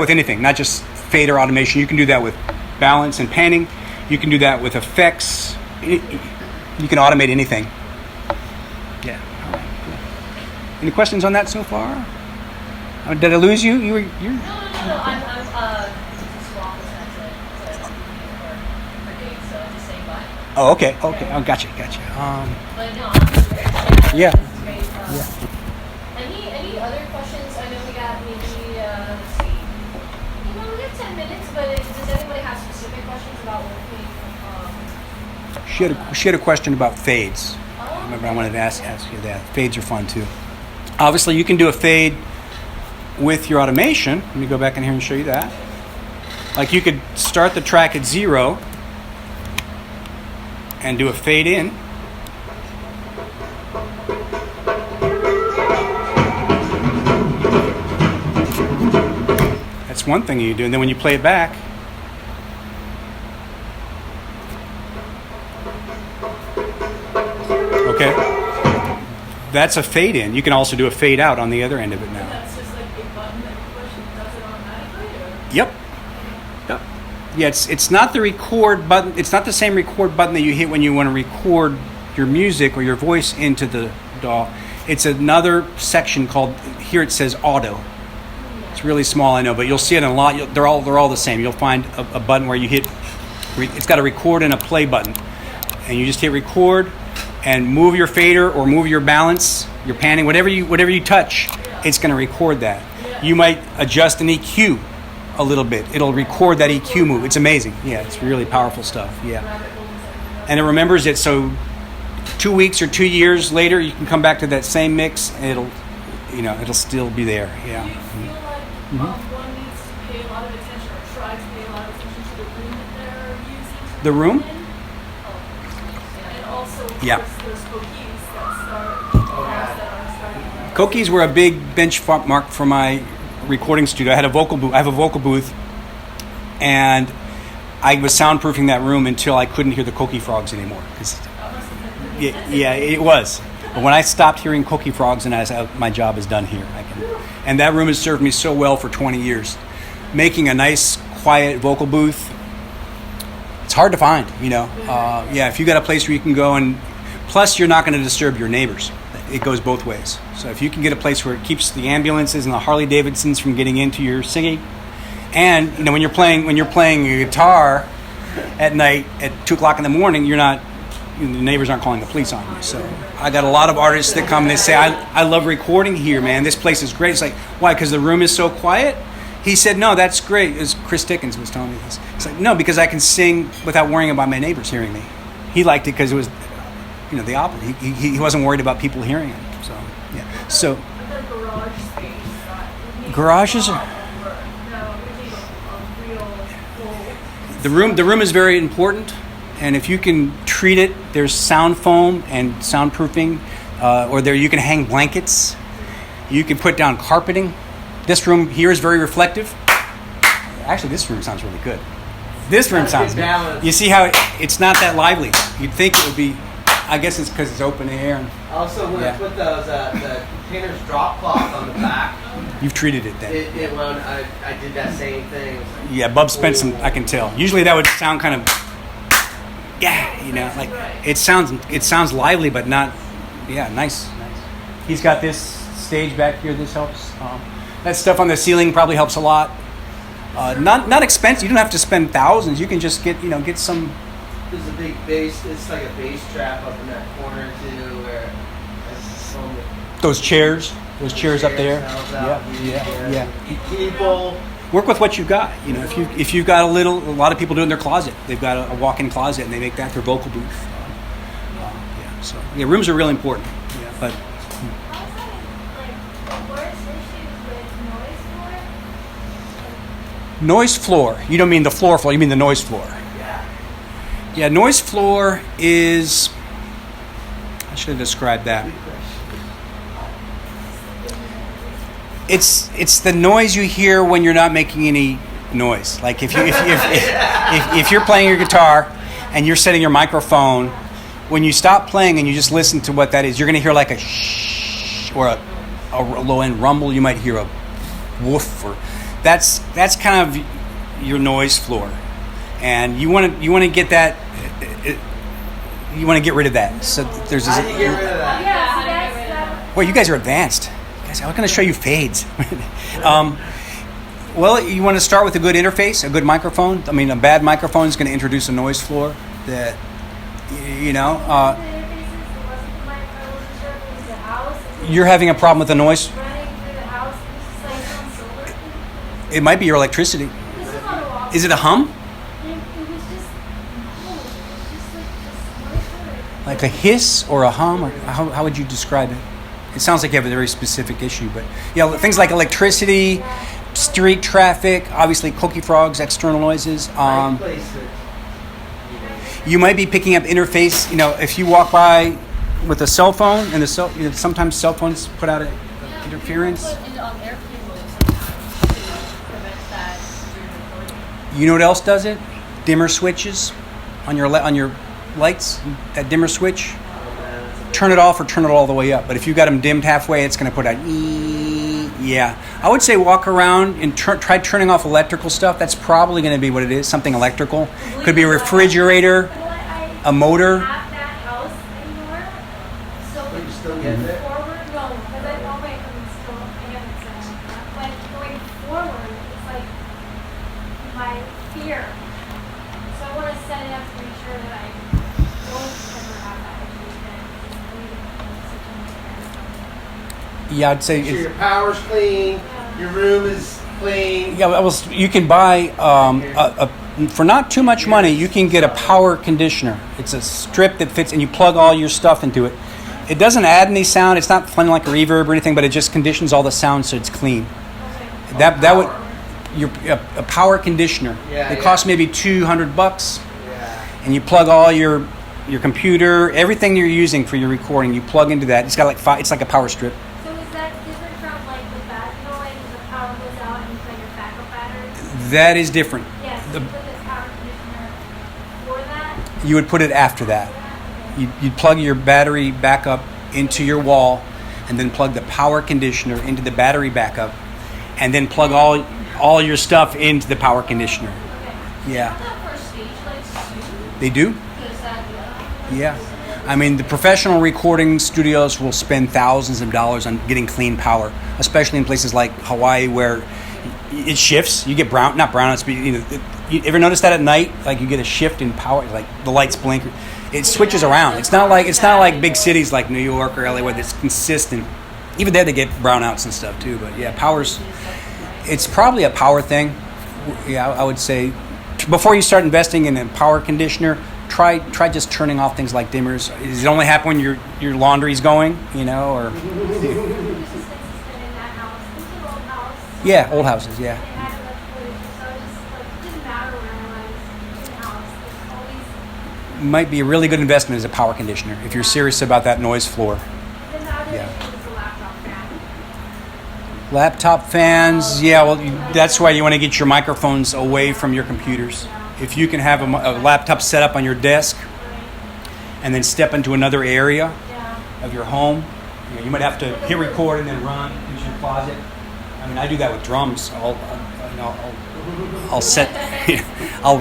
anything, not just fader automation. You can do that with balance and panning. You can do that with effects. You can automate anything. Yeah. All right. Cool. Any questions on that so far? Did I lose you? You're. No. I'm small for dates, so I'm just saying bye. Oh, okay. Oh, gotcha. But no, I'm just very excited. Yeah. It's great. Any other questions? I know we got maybe let's see. We have 10 minutes, but does anybody have specific questions about working? She had a question about fades. I remember I wanted to ask you that. Fades are fun too. Obviously, you can do a fade with your automation. Let me go back in here and show you that. Like you could start the track at 0 and do a fade in. That's one thing you do. And then when you play it back, okay, that's a fade in. You can also do a fade out on the other end of it now. That's just like a button that you push and does it automatically? Or? Yep. Yeah, it's not the record button. It's not the same record button that you hit when you want to record your music or your voice into the DAW. It's another section called, here it says auto. It's really small, I know, but you'll see it in a lot. They're all the same. You'll find a button where you hit, it's got a record and a play button. And you just hit record and move your fader or move your balance, your panning, whatever you touch, it's going to record that. You might adjust an EQ a little bit. It'll record that EQ move. It's amazing. Yeah, it's really powerful stuff. Yeah. And it remembers it, so 2 weeks or 2 years later, you can come back to that same mix and it'll still be there. Yeah. Do you feel like one needs to pay a lot of attention or try to pay a lot of attention to the room that they're using? The room? And also, of Yeah. course, there's cookies that start starting. Cookies were a big benchmark for my recording studio. I have a vocal booth, and I was soundproofing that room until I couldn't hear the coqui frogs anymore. Yeah, it was. But when I stopped hearing coqui frogs, and I said, my job is done here. And that room has served me so well for 20 years. Making a nice, quiet vocal booth, it's hard to find, if you got a place where you can go, and plus you're not going to disturb your neighbors. It goes both ways. So if you can get a place where it keeps the ambulances and the Harley Davidsons from getting into your singing, and when you're playing a guitar at night at 2:00 in the morning, the neighbors aren't calling the police on you. So I got a lot of artists that come and they say, I love recording here, man. This place is great. It's like, why? Because the room is so quiet? He said, no, that's great. It was Chris Dickens was telling me this. It's like, no, because I can sing without worrying about my neighbors hearing me. He liked it because it was, the opposite. He wasn't worried about people hearing him. So, yeah. So, But the garage space, garages are... no, we need a real The room is very important, and if you can treat it, there's sound foam and soundproofing, or there you can hang blankets. You can put down carpeting. This room here is very reflective. Actually, this room sounds really good. This room sounds good. Balance. You see how it's not that lively. You'd think it would be. I guess it's because it's open air. And Also, when Yeah. I put those the containers drop cloth on the back, you've treated it then. it when I did that same thing. It was like, Yeah, Bub spent some. I can tell. Usually that would sound kind of. Yeah, like it sounds lively, but not. Yeah, nice. He's got this stage back here. This helps. That stuff on the ceiling probably helps a lot. Not expensive. You don't have to spend thousands. You can just get some. There's a big bass. It's like a bass trap up in that corner too, where it's on the Those chairs up there. sells out. Yeah. People. Work with what you've got. If you've got a lot of people do it in their closet. They've got a walk-in closet and they make that their vocal booth. So rooms are really important. Yeah, but Also, like, worse issues with noise floor. You don't mean the floor, you mean the noise floor. Yeah. Yeah, noise floor is. I should have described that. It's the noise you hear when you're not making any noise. Like if you're playing your guitar and you're setting your microphone, when you stop playing and you just listen to what that is, you're going to hear like a shh or a low end rumble. You might hear a woof, or that's kind of your noise floor, and you want to get that. You want to get rid of that. So there's this. How do you get rid of that? Yeah, so that's Well, you guys are advanced. I'm going to show you fades. Well, you want to start with a good interface, a good microphone. I mean, a bad microphone is going to introduce a noise floor that, you're having a problem with the noise. It might be your electricity. Is it a hum? Like a hiss or a hum? Or how would you describe it? It sounds like you have a very specific issue, but things like electricity, street traffic, obviously cookie frogs, external noises. You might be picking up interface. If you walk by with a cell phone, and sometimes cell phones put out an interference. You know what else does it? Dimmer switches on your lights. That dimmer switch. Turn it off or turn it all the way up. But if you got them dimmed halfway, it's going to put out yeah. I would say walk around and try turning off electrical stuff. That's probably going to be what it is. Something electrical. Could be a refrigerator, a motor. At that house anymore. So But you still getting it? forward, no, because I know my husband's still again. But going forward, it's like my fear. So I want to set it up to make sure that I don't ever have that issue again. Just leaving such a mess. Yeah, I'd say. Make sure your power's clean, your room is clean. Yeah, you can buy for not too much money. You can get a power conditioner. It's a strip that fits, and you plug all your stuff into it. It doesn't add any sound. It's not playing like a reverb or anything, but it just conditions all the sound so it's clean. That would a power conditioner. Yeah, it costs maybe $200, Yeah. and you plug all your computer, everything you're using for your recording. You plug into that. It's got it's like a power strip. So is that different from like the back, like the power goes out and you put your backup battery? That is different. Yes, you put this power conditioner for that? You would put it after that. You'd plug your battery backup into your wall, and then plug the power conditioner into the battery backup, and then plug all your stuff into the power conditioner. Okay. Yeah. Is that for stage lights too? They do? Is that, Yeah. I mean, the professional recording studios will spend thousands of dollars on getting clean power, especially in places like Hawaii where it shifts. You get not brownouts, but you ever notice that at night? Like you get a shift in power, like the lights blink. It switches around. It's not like big cities like New York or LA where it's consistent. Even there they get brownouts and stuff too. But yeah, it's probably a power thing. Yeah, I would say before you start investing in a power conditioner, try just turning off things like dimmers. Does it only happen when your laundry's going, or in that house? This is an old house. yeah, old houses, yeah. It had electrical issues, so it just didn't matter where I was. might be a really good investment as a power conditioner if you're serious about that noise floor. Then the other Yeah. issue is the laptop fan. Laptop fans, yeah, well, that's why you want to get your microphones away from your computers. If you can have a laptop set up on your desk and then step into another area Yeah. of your home, you might have to hit record and then run into your closet. I mean, I do that with drums. I'll set, I'll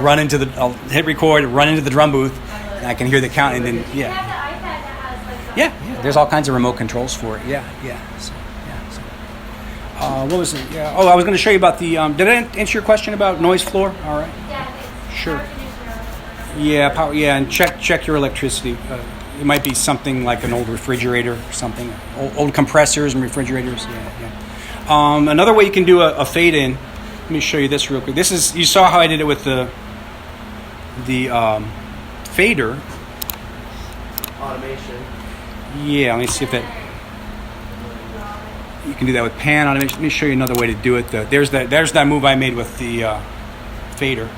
hit record, run into the drum booth, and I can hear the count, and then You have the iPad that has like the yeah, there's all kinds of remote controls for it. Yeah. So, what was it? Yeah. Oh, I was going to show you about the. Did I answer your question about noise floor? All right. Yeah, it's Sure. power conditioner. Yeah, power. Yeah, and check your electricity. It might be something like an old refrigerator or something. Old compressors and refrigerators. Yeah. Another way you can do a fade in. Let me show you this real quick. This is, you saw how I did it with the fader. Automation. Yeah, let me see if that. You can do that with pan automation. Let me show you another way to do it. There's that move I made with the fader.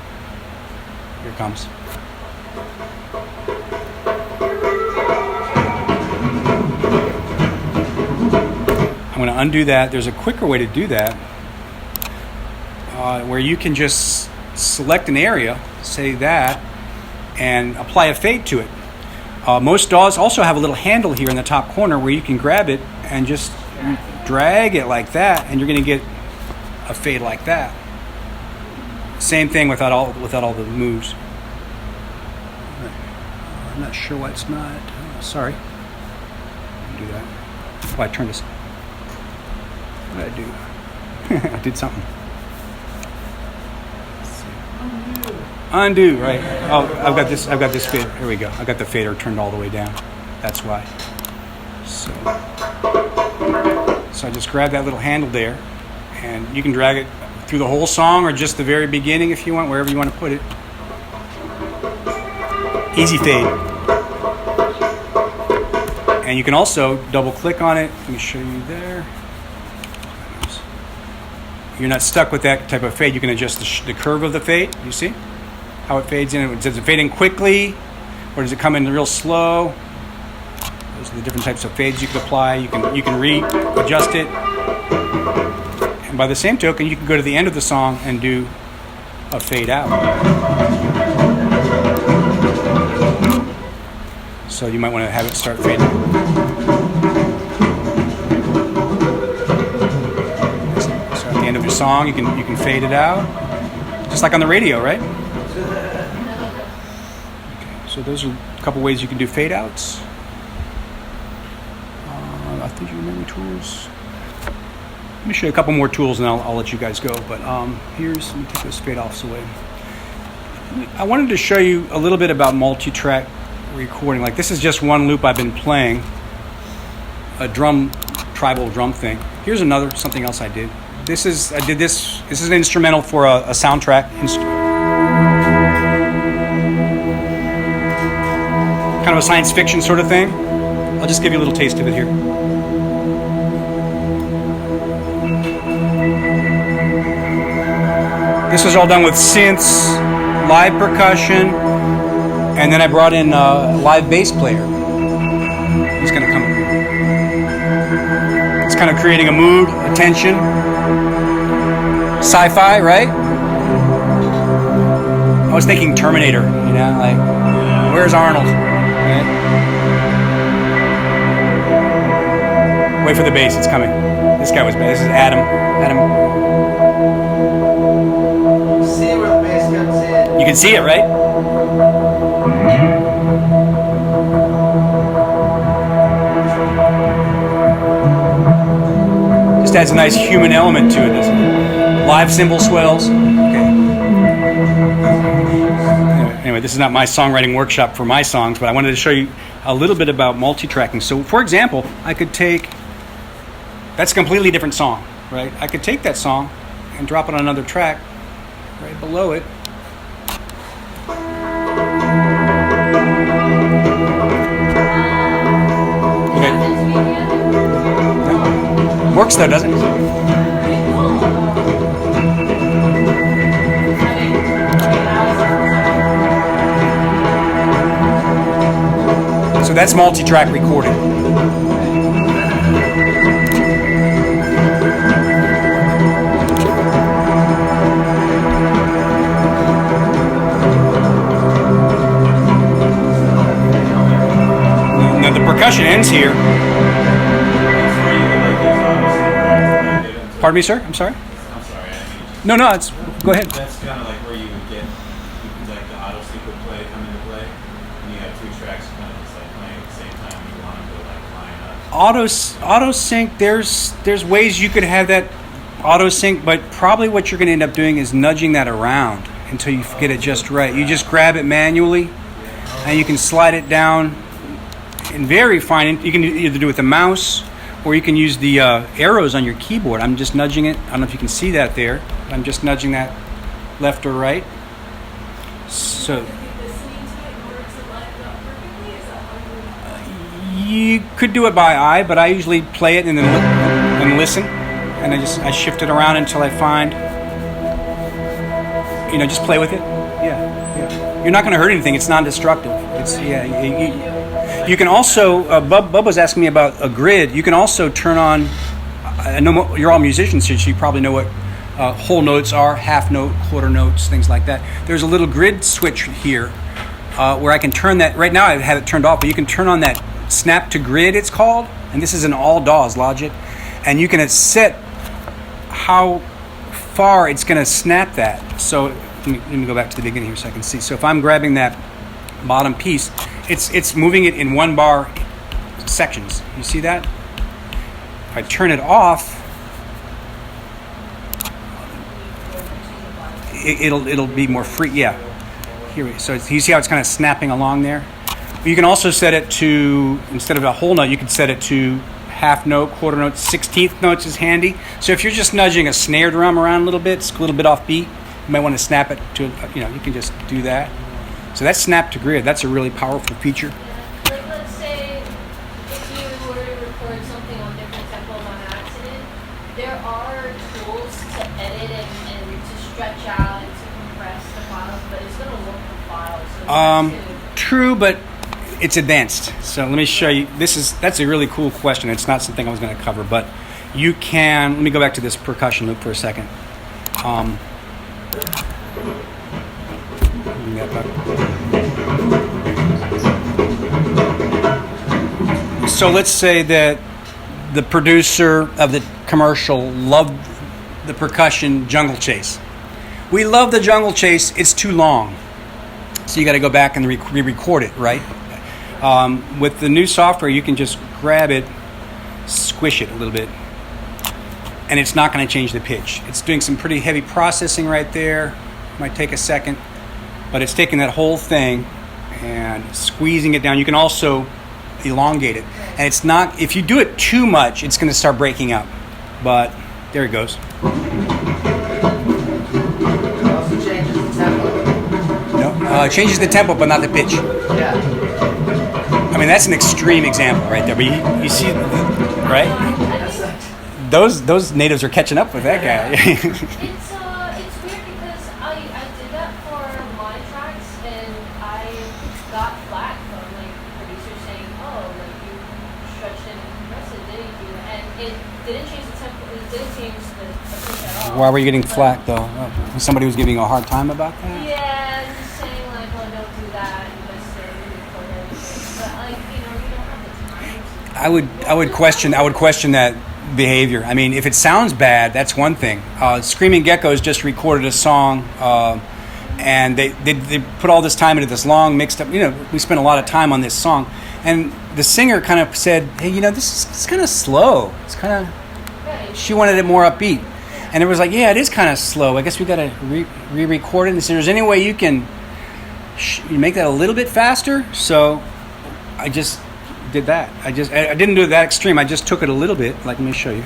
Here it comes. I'm going to undo that. There's a quicker way to do that, where you can just select an area, say that, and apply a fade to it. Most DAWs also have a little handle here in the top corner where you can grab it and just drag it like that, and you're going to get a fade like that. Same thing without all the moves. I'm not sure why it's not. Sorry. Do that. Oh, I turned this. What did I do? I did something. Undo, right? Oh, I've got this fade. Here we go. I've got the fader turned all the way down. That's why. So I just grab that little handle there, and you can drag it through the whole song or just the very beginning if you want, wherever you want to put it. Easy fade. And you can also double click on it. Let me show you there. You're not stuck with that type of fade. You can adjust the curve of the fade. You see how it fades in? Does it fade in quickly, or does it come in real slow? Those are the different types of fades you can apply. You can readjust it. And by the same token, you can go to the end of the song and do a fade out. So you might want to have it start fading. So at the end of your song, you can fade it out, just like on the radio, right? Okay, so those are a couple ways you can do fade outs. I think you memory tools. Let me show you a couple more tools, and I'll let you guys go. But let me take those fade offs away. I wanted to show you a little bit about multi-track recording. Like, this is just one loop I've been playing, a tribal drum thing. Here's something else I did. This is an instrumental for a soundtrack. Kind of a science fiction sort of thing. I'll just give you a little taste of it here. This was all done with synths, live percussion, and then I brought in a live bass player. He's going to come. It's kind of creating a mood, a tension. Sci-fi, right? I was thinking Terminator, like, where's Arnold? Right? Wait for the bass, it's coming. This guy was bad. This is Adam. See where the bass comes in. You can see it, right? Just adds a nice human element to it, doesn't it? Live cymbal swells. Okay. Anyway, this is not my songwriting workshop for my songs, but I wanted to show you a little bit about multi-tracking. So, for example, I could take, that's a completely different song, right? I could take that song and drop it on another track right below it. Okay. Works though, doesn't it? that's multi-track recording. Now the percussion ends here. That's where you can like use auto sync, right? Pardon me, sir? I'm sorry? I'm sorry, I mean, No, it's... Go ahead. that's kind of like where you would get, like the auto sync would come into play, and you have two tracks kind of just like playing at the same time, and you want them to like line up. Auto sync, there's ways you could have that auto sync, but probably what you're going to end up doing is nudging that around until you get it just right. You just grab it manually, and you can slide it down and very fine. You can either do it with the mouse, or you can use the arrows on your keyboard. I'm just nudging it. I don't know if you can see that there. I'm just nudging that left or right. So you could do it by eye, but I usually play it and then and listen, and I shift it around until I find. Just play with it. Yeah. You're not going to hurt anything. It's non-destructive. It's You can also, Bub was asking me about a grid. You can also turn on, I know you're all musicians, so you probably know what whole notes are, half note, quarter notes, things like that. There's a little grid switch here where I can turn that. Right now I have it turned off, but you can turn on that snap to grid, it's called. And this is an all DAWs Logic. And you can set how far it's going to snap that. So let me go back to the beginning here so I can see. So if I'm grabbing that bottom piece, it's moving it in 1 bar sections. You see that? If I turn it off, it'll be more free. Yeah. Here. So you see how it's kind of snapping along there? You can also set it to, instead of a whole note, you can set it to half note, quarter note, 16th notes is handy. So if you're just nudging a snare drum around a little bit, it's a little bit off beat, you might want to snap it to, you can just do that. So that's snap to grid. That's a really powerful feature. Like, let's say if you were to record something on different tempos on accident, there are tools to edit and to stretch out and to compress the files, but it's going to look the files. So True, but it's advanced. So let me show you. That's a really cool question. It's not something I was going to cover, but you can. Let me go back to this percussion loop for a second. Bring that back. So let's say that the producer of the commercial loved the percussion Jungle Chase. We love the Jungle Chase. It's too long. So you got to go back and re-record it, right? With the new software, you can just grab it, squish it a little bit, and it's not going to change the pitch. It's doing some pretty heavy processing right there. Might take a second, but it's taking that whole thing and squeezing it down. You can also elongate it, and it's not. If you do it too much, it's going to start breaking up. But there it goes. It also changes the tempo. No, it changes the tempo, but not the pitch. Yeah. I mean, that's an extreme example right there. But you see, right? That's like, Those natives are catching up with that guy. it's weird because I did that for my tracks and I got flack from like producers saying, oh, like you stretched it and compressed it, didn't you? And it didn't change the tempo. It didn't change the pitch at all. Why were you getting But- flack though? Somebody was giving you a hard time about that? Yeah, just saying like, oh, don't do that. You just record everything. But like, you don't have the time. I would question that behavior. I mean, if it sounds bad, that's one thing. Screaming Geckos just recorded a song, and they put all this time into this long mixed up. We spent a lot of time on this song, and the singer kind of said, "Hey, this is kind of slow. It's kind of." Right. She wanted it more upbeat, and it was like, "Yeah, it is kind of slow. I guess we got to re-record it." And so, there's any way you can make that a little bit faster? So, I just did that. I didn't do it that extreme. I just took it a little bit. Like, let me show you. I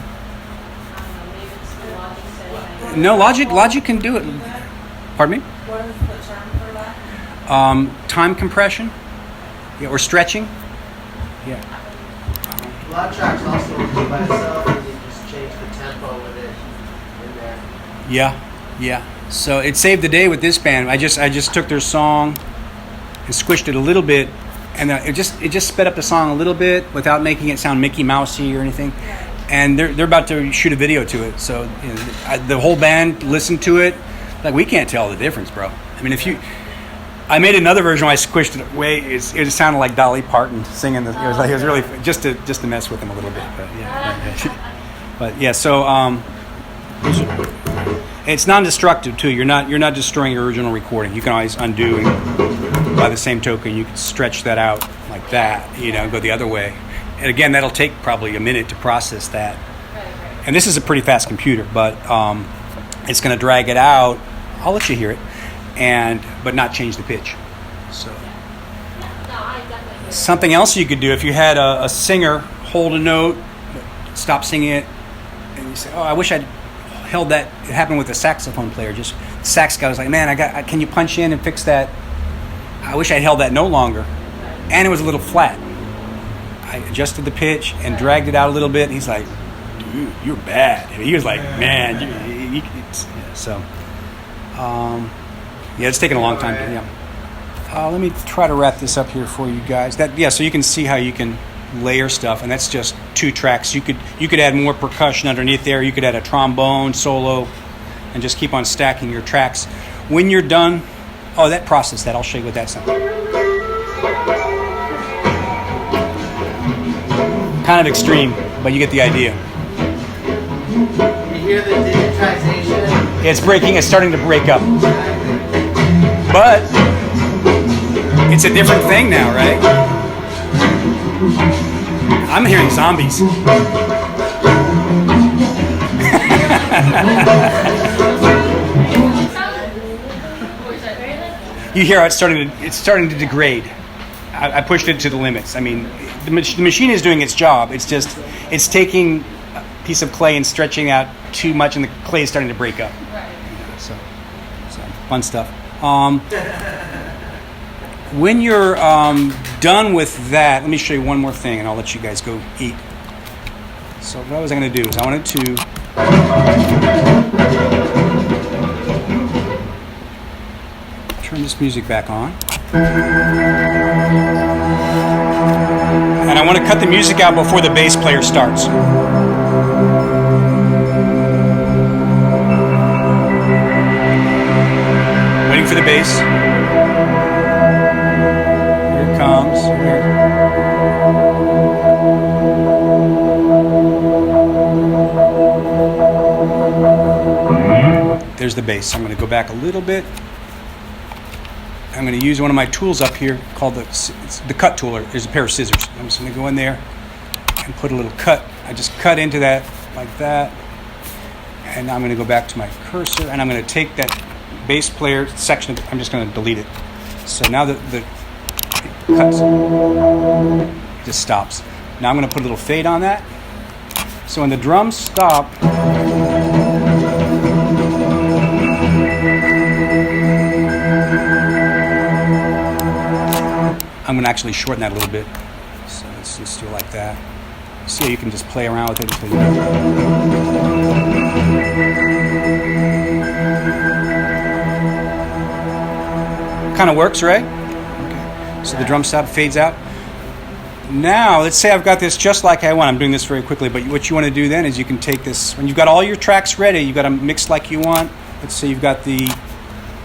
don't know, maybe it's the Logic setting. No, Logic can do it. Pardon me? What is the term for that? Time compression, or stretching. Yeah. a lot of tracks also do by itself, and you just change the tempo with it in there. Yeah. So it saved the day with this band. I just took their song and squished it a little bit, and it just sped up the song a little bit without making it sound Mickey Mousey or anything. And they're about to shoot a video to it, so the whole band listened to it. Like, we can't tell the difference, bro. I mean, I made another version where I squished it away. It sounded like Dolly Parton singing. It was really just to mess with him a little bit, but yeah. So it's non-destructive too. You're not destroying your original recording. You can always undo, and by the same token, you can stretch that out like that. Go the other way. And again, that'll take probably a minute to process that. And this is a pretty fast computer, but it's going to drag it out. I'll let you hear it, but not change the pitch. So something else you could do if you had a singer hold a note, stop singing it, and you say, "Oh, I wish I'd held that." It happened with a saxophone player. Just the sax guy was like, "Man, can you punch in and fix that? I wish I'd held that note longer," and it was a little flat. I adjusted the pitch and dragged it out a little bit. And he's like, "Dude, you're bad." And he was like, "Man, so." It's taken a long time. Let me try to wrap this up here for you guys. So you can see how you can layer stuff, and that's just 2 tracks. You could add more percussion underneath there. You could add a trombone solo, and just keep on stacking your tracks. When you're done, I'll show you what that sounds like. Kind of extreme, but you get the idea. You hear the digitization? It's starting to break up. But it's a different thing now, right? I'm hearing zombies. You hear how it's starting to degrade. I pushed it to the limits. I mean, the machine is doing its job. It's taking a piece of clay and stretching out too much, and the clay is starting to break up. So fun stuff. When you're done with that, let me show you one more thing, and I'll let you guys go eat. So what was I going to do is I wanted to turn this music back on. And I want to cut the music out before the bass player starts. Waiting for the bass. Here it comes. There's the bass. I'm going to go back a little bit. I'm going to use one of my tools up here called the cut tool. There's a pair of scissors. I'm just going to go in there and put a little cut. I just cut into that like that. And I'm going to go back to my cursor, and I'm going to take that bass player section. I'm just going to delete it. So now the cuts just stops. Now I'm going to put a little fade on that. So when the drums stop, I'm going to actually shorten that a little bit. So let's just do it like that. See how you can just play around with it until you kind of works, right? Okay. So the drum stop fades out. Now, let's say I've got this just like I want. I'm doing this very quickly, but what you want to do then is you can take this, when you've got all your tracks ready, you've got them mixed like you want. Let's say you've got the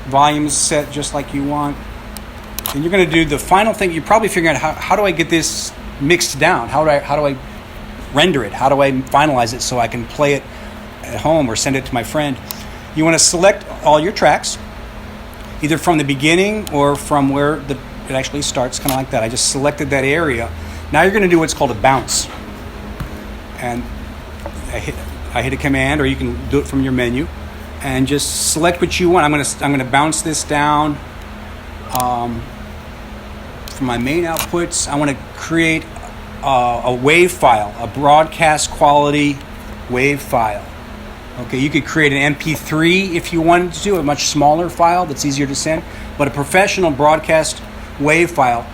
volumes set just like you want. And you're going to do the final thing. You're probably figuring out how do I get this mixed down? How do I render it? How do I finalize it so I can play it at home or send it to my friend? You want to select all your tracks, either from the beginning or from where it actually starts, kind of like that. I just selected that area. Now you're going to do what's called a bounce. And I hit a command, or you can do it from your menu, and just select what you want. I'm going to bounce this down. From my main outputs, I want to create a wave file, a broadcast quality wave file. Okay, you could create an MP3 if you wanted to, a much smaller file that's easier to send, but a professional broadcast wave file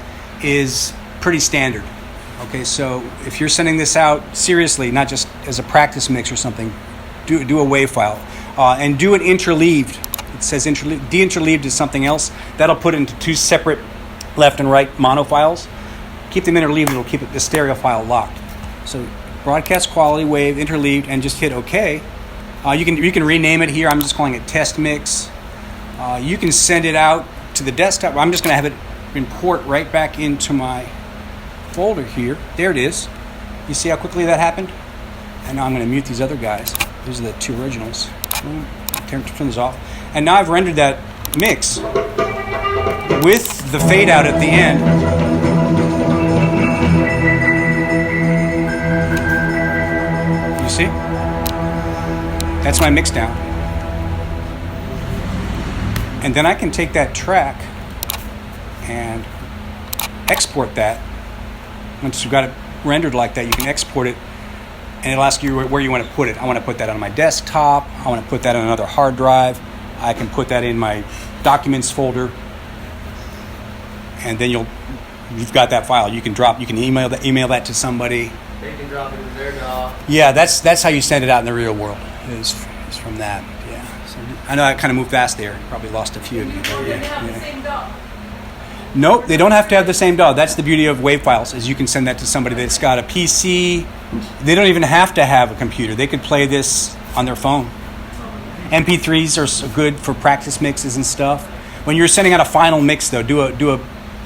is pretty standard. Okay, so if you're sending this out seriously, not just as a practice mix or something, do a wave file, and do it interleaved. It says de-interleaved is something else. That'll put it into 2 separate left and right mono files. keep them interleaved, it'll keep the stereo file locked. So broadcast quality, wave, interleaved, and just hit OK. You can rename it here. I'm just calling it test mix. You can send it out to the desktop. I'm just going to have it import right back into my folder here. There it is. You see how quickly that happened? And now I'm going to mute these other guys. These are the two originals. Turn this off. And now I've rendered that mix with the fade out at the end. You see? That's my mix down. And then I can take that track and export that. Once you've got it rendered like that, you can export it, and it'll ask you where you want to put it. I want to put that on my desktop. I want to put that on another hard drive. I can put that in my documents folder, and then you've got that file. You can email that to somebody. They can drop it in their DAW. Yeah, that's how you send it out in the real world. Is from that. Yeah. So I know I kind of moved fast there. Probably lost a few of you. Don't even have the same dog. Nope, they don't have to have the same DAW. That's the beauty of WAV files, is you can send that to somebody that's got a PC. They don't even have to have a computer. They could play this on their phone. MP3s are good for practice mixes and stuff. When you're sending out a final mix, though, do a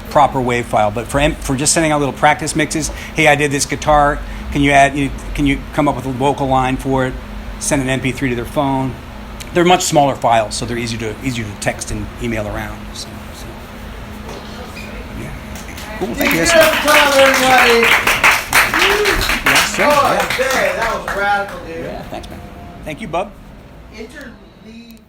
proper WAV file. But for just sending out little practice mixes, hey, I did this guitar. Can you come up with a vocal line for it? Send an MP3 to their phone. They're much smaller files, so they're easier to text and email around. So. Cool. Thank you. Give it up for Tom, everybody. Yes, sir. Oh, Yeah. that was radical, dude. Yeah, thanks, man. Thank you, bub. Interleave